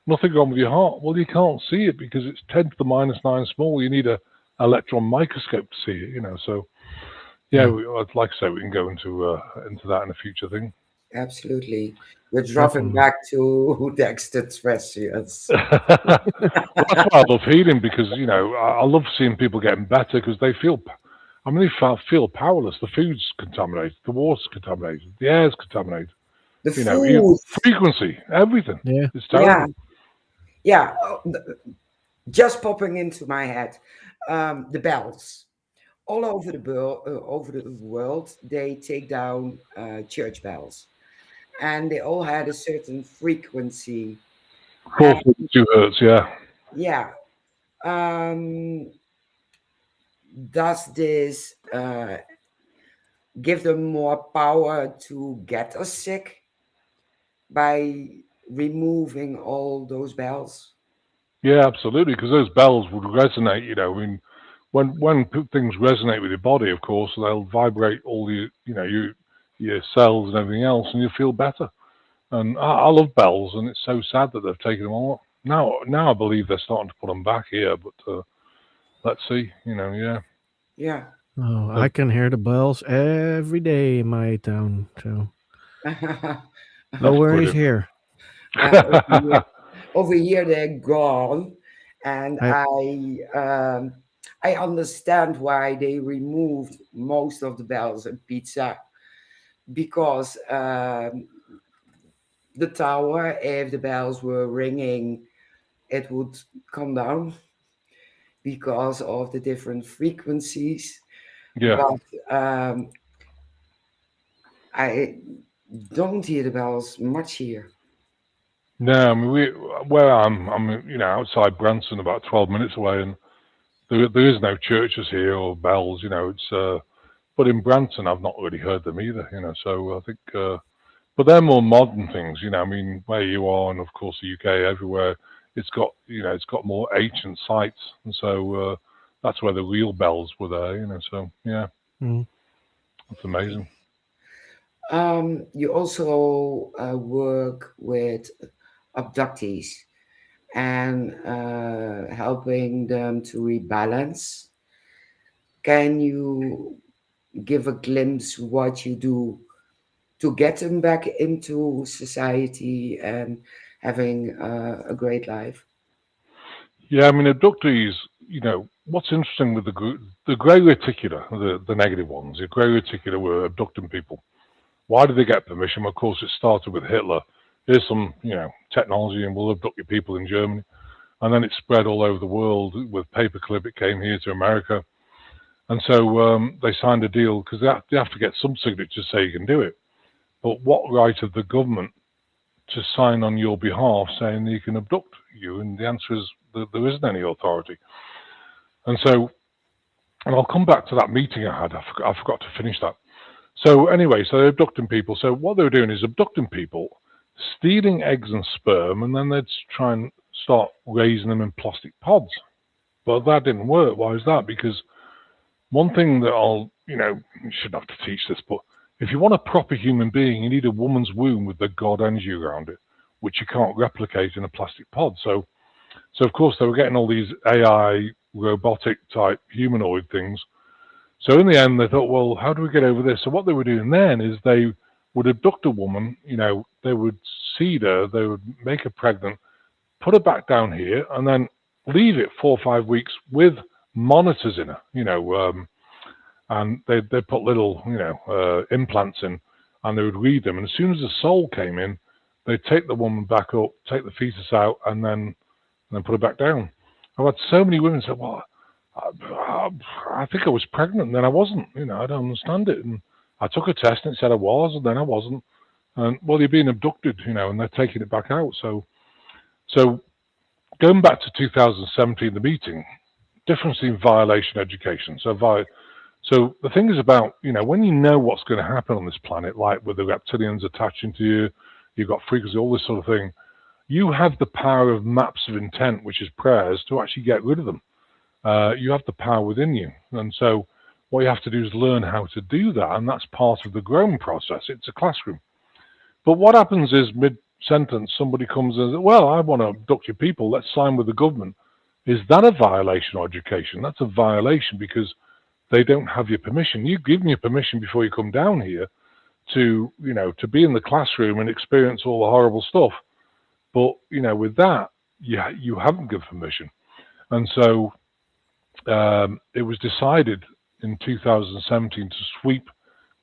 nothing wrong with your heart. Well, you can't see it because it's 10⁻⁹ small. You need a electron microscope to see it, So yeah, Yeah. I'd like to say we can go into that in a future thing. absolutely. We're dropping Definitely. back to the extraterrestrials. Well, that's why I love healing because I love seeing people getting better because they feel. I mean, they feel powerless. The food's contaminated, the water's contaminated, the air's contaminated. The Even food, frequency, everything. Yeah. It's yeah, terrible. yeah. Just popping into my head, the bells all over the world. They take down church bells, and they all had a certain frequency. And 442 hertz. Yeah. yeah, um, does this give them more power to get us sick by removing all those bells? Yeah, absolutely. Because those bells would resonate. I mean, when things resonate with your body, of course, they'll vibrate all your cells and everything else, and you feel better. And I love bells, and it's so sad that they've taken them all. Now I believe they're starting to put them back here, but let's see. Yeah. Yeah. Oh, So I can hear the bells every day in my town. So no that's worries brilliant. here. Over here, over here they're gone, and I I understand why they removed most of the bells and pizza because the tower, if the bells were ringing, it would come down because of the different frequencies. Yeah. But I don't hear the bells much here. No, I mean where I'm outside Branson, about 12 minutes away, and there is no churches here or bells. It's but in Branson I've not really heard them either. So I think, but they're more modern things. I mean where you are, and of course the UK, everywhere, it's got more ancient sites, and so that's where the real bells were there. So yeah, mm, it's amazing. You also work with abductees and helping them to rebalance. Can you give a glimpse what you do to get them back into society and having a great life? Yeah, I mean abductees. What's interesting with the grey reticular, the negative ones, the grey reticular were abducting people. Why did they get permission? Of course, it started with Hitler. Here's some, technology, and we'll abduct your people in Germany. And then it spread all over the world with paperclip. It came here to America, and so they signed a deal because they have to get some signatures to say you can do it. But what right have the government to sign on your behalf saying that you can abduct you? And the answer is that there isn't any authority. And so, and I'll come back to that meeting I had. I forgot to finish that. So anyway, so they're abducting people. So what they were doing is abducting people, stealing eggs and sperm, and then they'd try and start raising them in plastic pods. But that didn't work. Why is that? Because one thing that you shouldn't have to teach this, but if you want a proper human being, you need a woman's womb with the God energy around it, which you can't replicate in a plastic pod. So of course they were getting all these AI robotic type humanoid things. So in the end, they thought, well, how do we get over this? So what they were doing then is they would abduct a woman, they would seed her, they would make her pregnant, put her back down here, and then leave it 4 or 5 weeks with monitors in her, and they'd put little, implants in, and they would read them. And as soon as the soul came in, they'd take the woman back up, take the fetus out, and then put her back down. I've had so many women say, well, I think I was pregnant, and then I wasn't. I don't understand it. And I took a test, and it said I was, and then I wasn't. And well, you're being abducted, and they're taking it back out. So going back to 2017, the meeting, difference in violation education. So the thing is about, when you know what's going to happen on this planet, like with the reptilians attaching to you, you've got frequency, all this sort of thing, you have the power of maps of intent, which is prayers, to actually get rid of them. You have the power within you. And so what you have to do is learn how to do that, and that's part of the growing process. It's a classroom. But what happens is mid-sentence, somebody comes and says, well, I want to abduct your people, let's sign with the government. Is that a violation of education? That's a violation because they don't have your permission. You've given your permission before you come down here to be in the classroom and experience all the horrible stuff. But, with that, you haven't given permission. And so it was decided in 2017 to sweep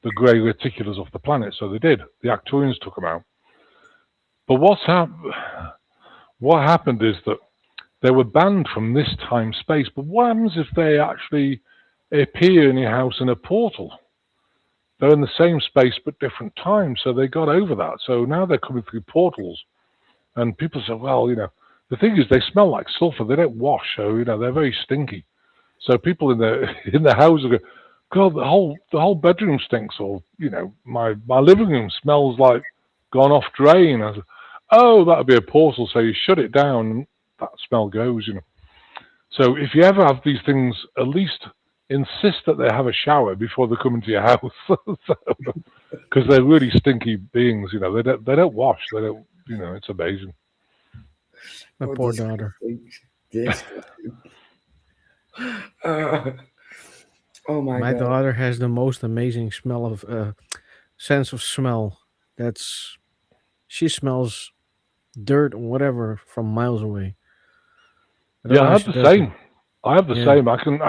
the grey reticulars off the planet. So they did. The Archons took them out. But what happened is that they were banned from this time space. But what happens if they actually appear in your house in a portal? They're in the same space but different times. So they got over that. So now they're coming through portals. And people say, well, the thing is they smell like sulfur. They don't wash. So, they're very stinky. So people in the house are going, God, the whole bedroom stinks. Or, my living room smells like gone off drain. I said, oh, that'll be a portal. So you shut it down and that smell goes, So if you ever have these things, at least insist that they have a shower before they come into your house. Because they're really stinky beings, they don't wash. They don't, it's amazing. My poor daughter. Oh My God. daughter has the most amazing sense of smell. She smells dirt or whatever from miles away. I have the same. I have the Yeah. same. I can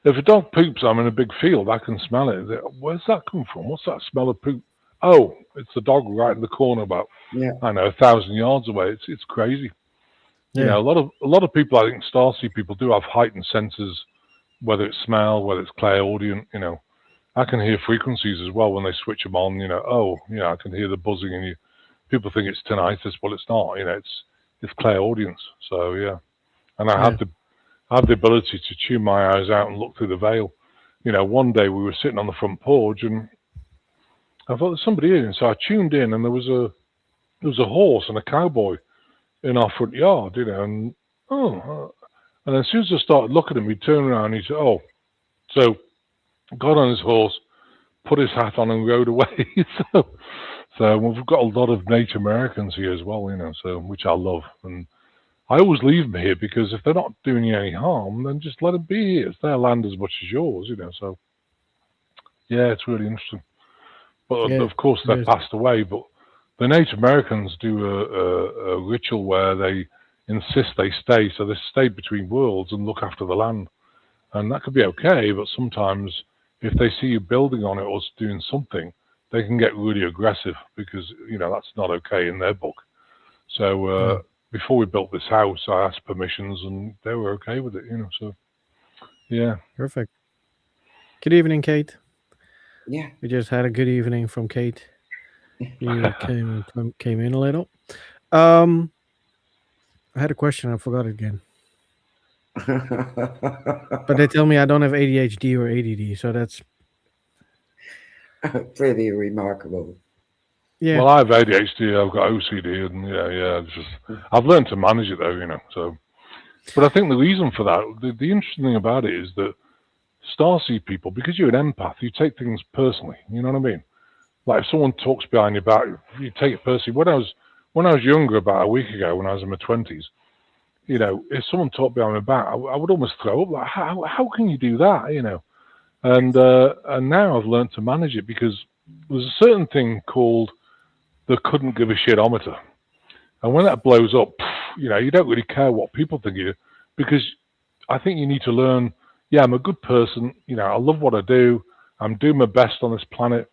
if a dog poops, I'm in a big field, I can smell it. Where's that come from? What's that smell of poop? Oh, it's the dog right in the corner, about Yeah. 1,000 yards away. It's crazy. Yeah. A lot of people, I think Starseed people, do have heightened senses, whether it's smell, whether it's clairaudient. I can hear frequencies as well when they switch them on. I can hear the buzzing, and people think it's tinnitus. Well, it's not. It's clairaudience. So yeah, and I have the ability to tune my eyes out and look through the veil. One day we were sitting on the front porch, and I thought there's somebody here, and so I tuned in, and there was a horse and a cowboy in our front yard, and as soon as I started looking at him, he turned around and he said, oh, so got on his horse, put his hat on and rode away. so we've got a lot of Native Americans here as well, so which I love. And I always leave them here because if they're not doing you any harm, then just let them be here. It's their land as much as yours, so yeah, it's really interesting. But Yeah, of course they're yes. passed away, but the Native Americans do a ritual where they insist they stay, so they stay between worlds and look after the land. And that could be okay, but sometimes if they see you building on it or doing something, they can get really aggressive because, that's not okay in their book. So before we built this house, I asked permissions and they were okay with it, so yeah. Perfect. Good evening, Kate. Yeah. We just had a good evening from Kate. You came in a little. I had a question. I forgot it again. But they tell me I don't have ADHD or ADD, so that's Pretty remarkable. yeah. Well, I have ADHD, I've got OCD, and I've learned to manage it though, so. But I think the reason for that, the interesting thing about it is that Starseed people, because you're an empath, you take things personally. You know what I mean? Like if someone talks behind your back, you take it personally. When I was younger, about a week ago, when I was in my 20s, if someone talked behind my back, I would almost throw up. Like, how can you do that? And now I've learned to manage it because there's a certain thing called the couldn't give a shit-ometer. And when that blows up, you don't really care what people think of you, because I think you need to learn, I'm a good person, I love what I do, I'm doing my best on this planet,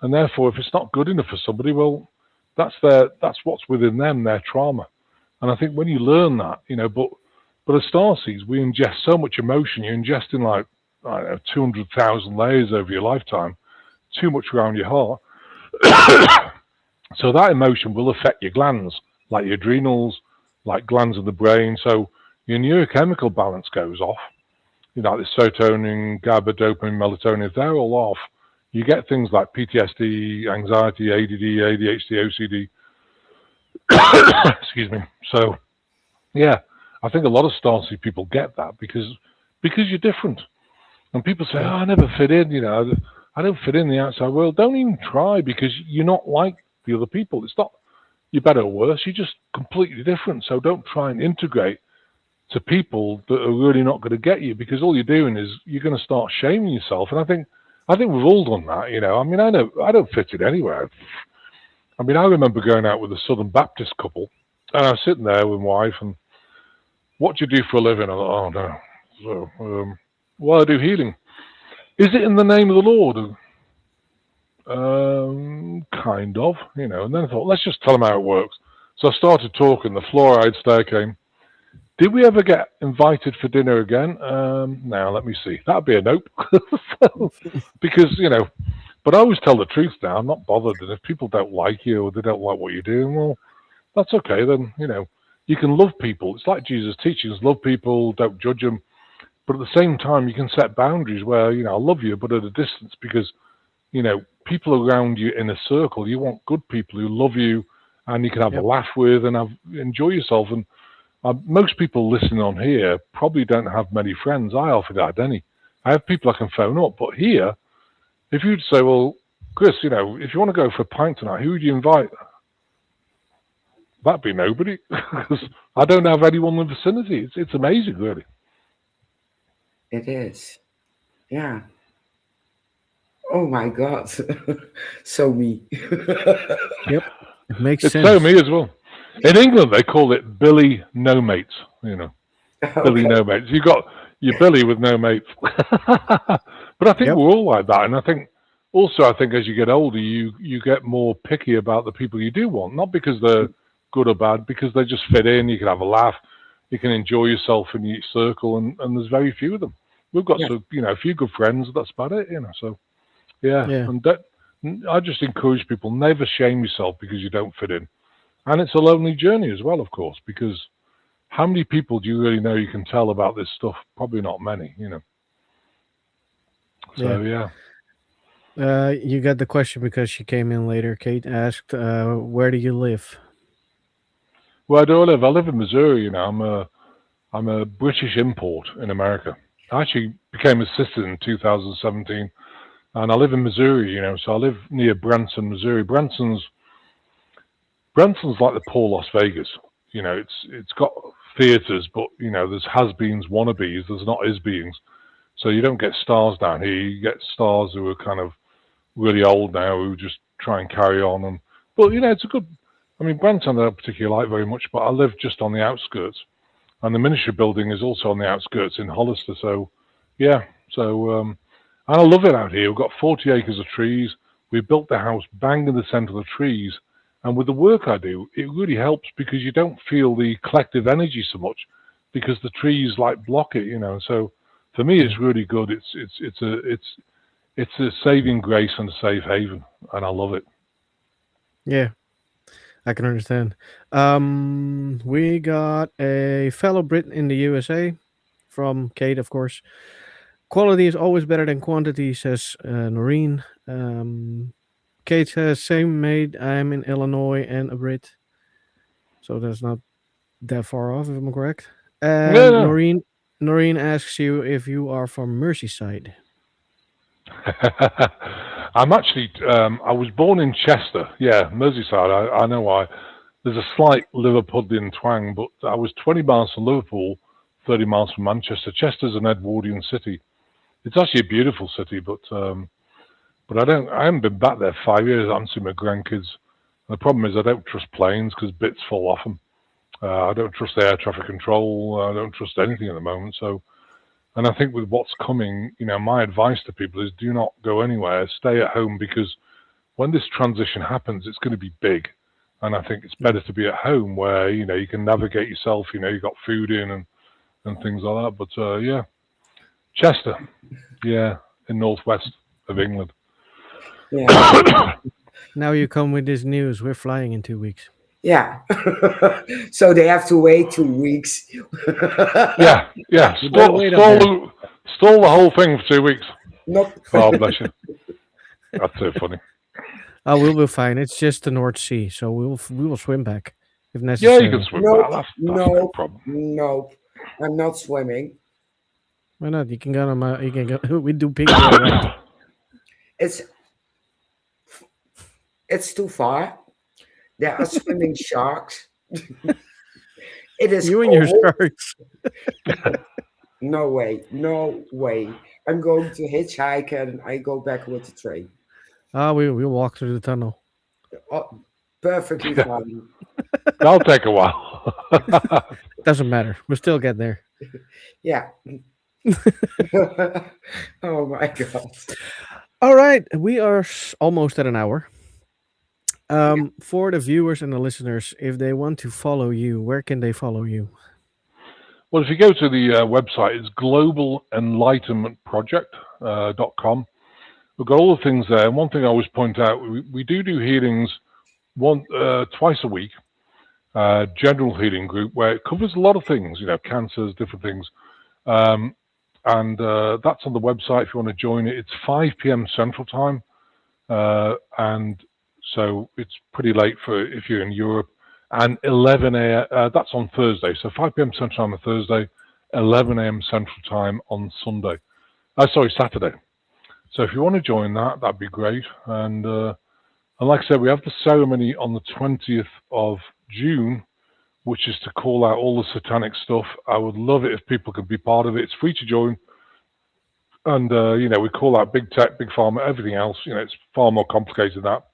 and therefore if it's not good enough for somebody, well, that's what's within them, their trauma. And I think when you learn that, but as Starseeds, we ingest so much emotion. You're ingesting like, 200,000 layers over your lifetime, too much around your heart. So that emotion will affect your glands, like your adrenals, like glands in the brain. So your neurochemical balance goes off. The serotonin, GABA, dopamine, melatonin, if they're all off, you get things like PTSD, anxiety, ADD, ADHD, OCD. Excuse me. So, yeah, I think a lot of Starseed people get that because you're different. And people say, "Oh, I never fit in. I don't fit in the outside world." Don't even try because you're not like the other people. It's not you're better or worse. You're just completely different. So don't try and integrate to people that are really not going to get you because all you're doing is you're going to start shaming yourself. And I think we've all done that. I mean, I know I don't fit in anywhere. I mean, I remember going out with a Southern Baptist couple, and I was sitting there with my wife, and what do you do for a living? I thought, oh no. So, well, I do healing. Is it in the name of the Lord? Kind of, And then I thought, let's just tell them how it works. So I started talking. The fluoride stare came. Did we ever get invited for dinner again? Now, let me see. That'd be a nope. Because, but I always tell the truth now. I'm not bothered. And if people don't like you or they don't like what you're doing, well, that's okay. Then, you can love people. It's like Jesus' teachings. Love people, don't judge them. But at the same time, you can set boundaries where, I love you, but at a distance because, people around you in a circle, you want good people who love you and you can have a laugh with and enjoy yourself. And most people listening on here probably don't have many friends. I often had any. I have people I can phone up. But here, if you'd say, well, Chris, if you want to go for a pint tonight, who would you invite? That'd be nobody because I don't have anyone in the vicinity. It's amazing, really. It is. Yeah. Oh my God. So me. Yep. It makes It's sense. so me as well. In England, they call it Billy No Mates, Billy No Mates. You got your Billy with no mates. But I think we're all like that. And I think as you get older, you get more picky about the people you do want. Not because they're good or bad, because they just fit in. You can have a laugh. You can enjoy yourself in your circle. And there's very few of them. We've got a few good friends. That's about it, So, yeah. And I just encourage people, never shame yourself because you don't fit in. And it's a lonely journey as well, of course, because how many people do you really know you can tell about this stuff? Probably not many, So, yeah. You got the question because she came in later. Kate asked, where do you live? Where do I live? I live in Missouri, I'm a British import in America. I actually became a citizen in 2017, and I live in Missouri, so I live near Branson, Missouri. Branson's like the poor Las Vegas. It's got theaters, but there's has-beens, wannabes. There's not is-beens. So you don't get stars down here. You get stars who are kind of really old now, who just try and carry on. But it's a good. I mean, Branson I don't particularly like very much, but I live just on the outskirts, and the ministry building is also on the outskirts in Hollister. So, yeah. So, and I love it out here. We've got 40 acres of trees. We built the house bang in the center of the trees. And with the work I do, it really helps because you don't feel the collective energy so much because the trees block it, So for me, it's really good. It's a saving grace and a safe haven, and I love it. Yeah, I can understand. We got a fellow Brit in the USA from Kate, of course. Quality is always better than quantity, says Noreen. Kate says, same mate, I'm in Illinois and a Brit. So that's not that far off, if I'm correct. And Yeah. Noreen asks you if you are from Merseyside. I'm actually, I was born in Chester. Yeah, Merseyside. I know why. There's a slight Liverpudlian twang, but I was 20 miles from Liverpool, 30 miles from Manchester. Chester's an Edwardian city. It's actually a beautiful city, but I haven't been back there 5 years. I haven't seen my grandkids. And the problem is I don't trust planes because bits fall off them. I don't trust the air traffic control. I don't trust anything at the moment. So, and I think with what's coming, my advice to people is do not go anywhere. Stay at home because when this transition happens, it's going to be big. And I think it's better to be at home where, you can navigate yourself, you got food in and things like that. But, yeah, Chester, yeah, in northwest of England. Yeah. Now you come with this news. We're flying in 2 weeks. Yeah. So they have to wait 2 weeks. Yeah, yeah. You better wait up there. Stall the whole thing for 2 weeks. Not. Oh, bless you. That's so funny. Oh, we'll be fine. It's just the North Sea, so we will swim back if Yeah, necessary. you can swim Nope. back. That's no Nope. problem. Nope. I'm not swimming. Why not? You can go on my. You can go. We do picnic ride. It's it's too far. There are swimming sharks. It is You and your cold. sharks. No way. No way. I'm going to hitchhike and I go back with the train. Ah, we'll walk through the tunnel. Oh, perfectly fine. That'll take a while. Doesn't matter. We'll still get there. Yeah. Oh my God. All right, we are almost at an hour. For the viewers and the listeners, if they want to follow you, where can they follow you? Well, if you go to the website, it's globalenlightenmentproject.com. We've got all the things there. And one thing I always point out, we do healings twice a week, general healing group, where it covers a lot of things, cancers, different things. And that's on the website if you want to join it. It's 5 p.m. Central Time. And so it's pretty late for if you're in Europe. And 11 a.m. That's on Thursday. So 5 p.m. Central Time on Thursday, 11 a.m. Central Time on Sunday. Saturday. So if you want to join that, that'd be great. And like I said, we have the ceremony on the 20th of June, which is to call out all the satanic stuff. I would love it if people could be part of it. It's free to join. And, we call out big tech, big pharma, everything else. It's far more complicated than that.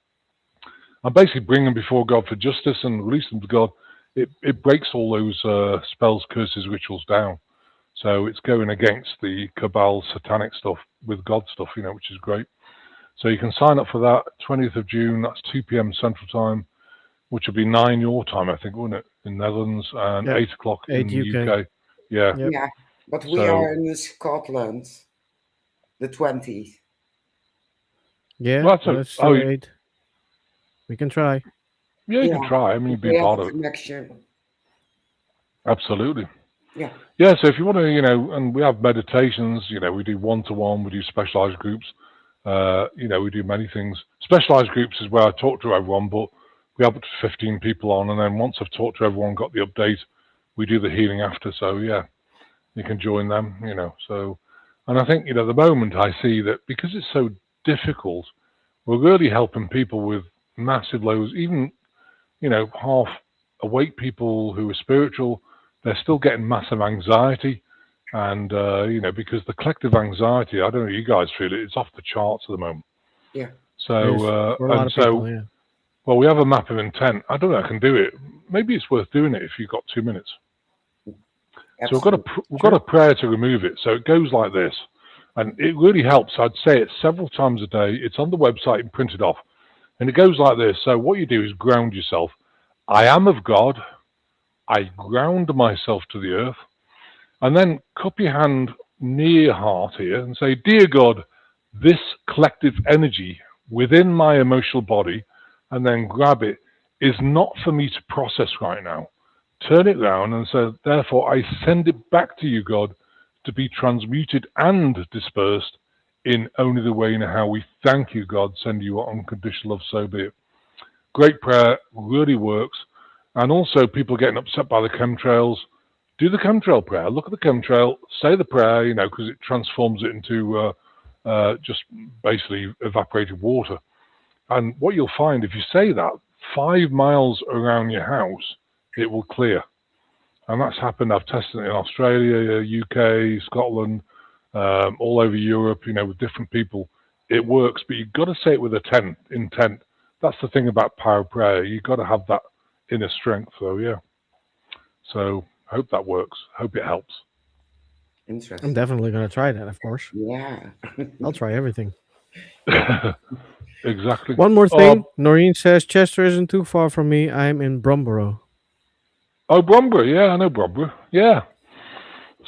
And basically bring them before God for justice and release them to God. It breaks all those spells, curses, rituals down. So it's going against the cabal satanic stuff with God stuff, which is great. So you can sign up for that 20th of June. That's 2 p.m. Central Time, which will be 9 your time, I think, wouldn't it? In Netherlands and 8 o'clock 8 in the UK. UK. Yeah. Yep. Yeah. But we So- are in Scotland. The 20th. Yeah, Well, that's still 8. We can try. Yeah, you Yeah. can try. I mean, you'd We be have part a of it. connection. Absolutely. Yeah. Yeah, so if you want to, and we have meditations, we do one-to-one, we do specialized groups, we do many things. Specialized groups is where I talk to everyone, but we have up to 15 people on, and then once I've talked to everyone, got the update, we do the healing after. So yeah, you can join them, so, and I think, the moment I see that because it's so difficult, we're really helping people with massive lows, even, half awake people who are spiritual, they're still getting massive anxiety. And, because the collective anxiety, I don't know, you guys feel it, it's off the charts at the moment. Yeah. So, For a lot of people, yeah. well, we have a map of intent. I don't know, I can do it. Maybe it's worth doing it if you've got 2 minutes. So we've got a prayer to remove it. So it goes like this. And it really helps. I'd say it several times a day. It's on the website and printed off. And it goes like this. So what you do is ground yourself. I am of God. I ground myself to the earth. And then cup your hand near your heart here and say, Dear God, this collective energy within my emotional body, and then grab it, is not for me to process right now. Turn it round and say, therefore, I send it back to you, God, to be transmuted and dispersed in only the way in how we thank you, God, send you our unconditional love, so be it. Great prayer, really works. And also people getting upset by the chemtrails, do the chemtrail prayer. Look at the chemtrail, say the prayer, because it transforms it into just basically evaporated water. And what you'll find, if you say that, 5 miles around your house, it will clear. And that's happened. I've tested it in Australia, UK, Scotland, all over Europe, with different people. It works, but you've got to say it with intent. That's the thing about power prayer. You've got to have that inner strength. So, yeah. So, I hope that works. Hope it helps. Interesting. I'm definitely going to try that, of course. Yeah. I'll try everything. Exactly. One more thing. Noreen says, Chester isn't too far from me. I'm in Bromborough. Oh, Bromborough. Yeah, I know Bromborough. Yeah.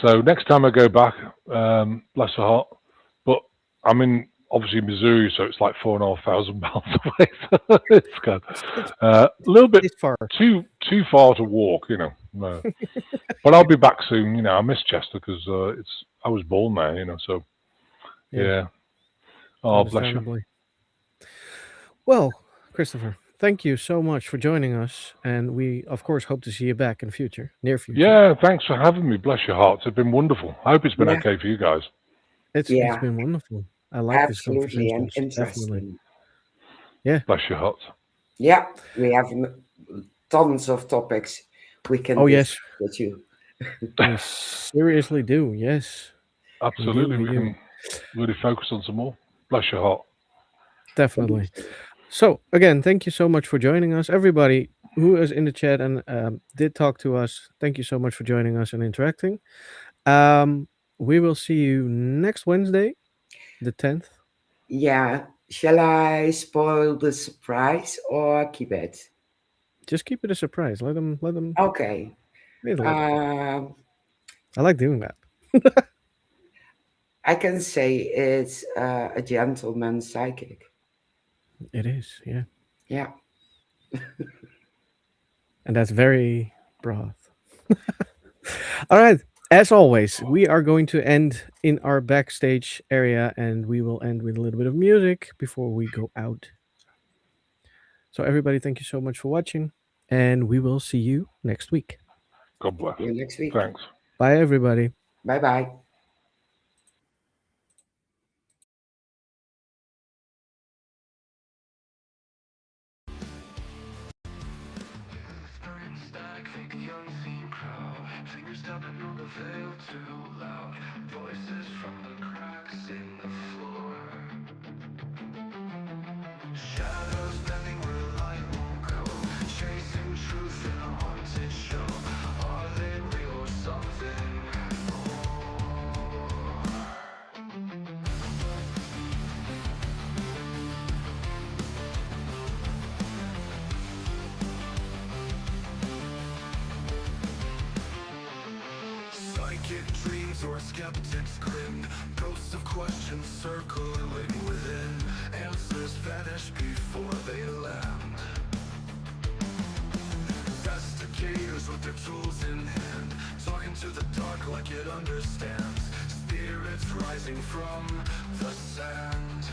So next time I go back, bless her heart. But I'm in obviously Missouri, so it's like 4,500 miles away. So it's kind a little bit It's far. too far to walk, you know. But I'll be back soon. You know, I miss Chester because I was born there, you know. So yeah. Oh, bless you. Understandably. Well, Christopher, thank you so much for joining us, and we of course hope to see you back in future, near future. Yeah, thanks for having me. Bless your hearts. It's been wonderful. I hope it's been Yeah. okay for you guys. It's Yeah, been wonderful. I like these absolutely, and conversations. Definitely. interesting. Bless your hearts. Yeah, we have tons of topics we can Oh discuss yes, with you. we seriously do. Yes, Absolutely, we we do. can really focus on some more. Bless your heart. Definitely. So again, thank you so much for joining us, everybody who is in the chat and did talk to us. Thank you so much for joining us and interacting. We will see you next Wednesday, the 10th. Yeah, shall I spoil the surprise or keep it? Just keep it a surprise. Let them. Okay. Wait a little bit. Um, I like doing that. I can say it's a gentleman psychic. It is, yeah, Yeah. and that's very broad. All right. As always, we are going to end in our backstage area, and we will end with a little bit of music before we go out. So, everybody, thank you so much for watching, and we will see you next week. God bless. See you next week. Thanks. Bye, everybody. Bye bye. Voices from the cracks in the floor. Shadows bending where light won't go. Chasing truth in a haunted show. Are they real or something more? Psychic dreams or skeptics grin. Ghosts of questions circling within. Answers vanish before they land. Investigators with their tools in hand, talking to the dark like it understands. Spirits rising from the sand.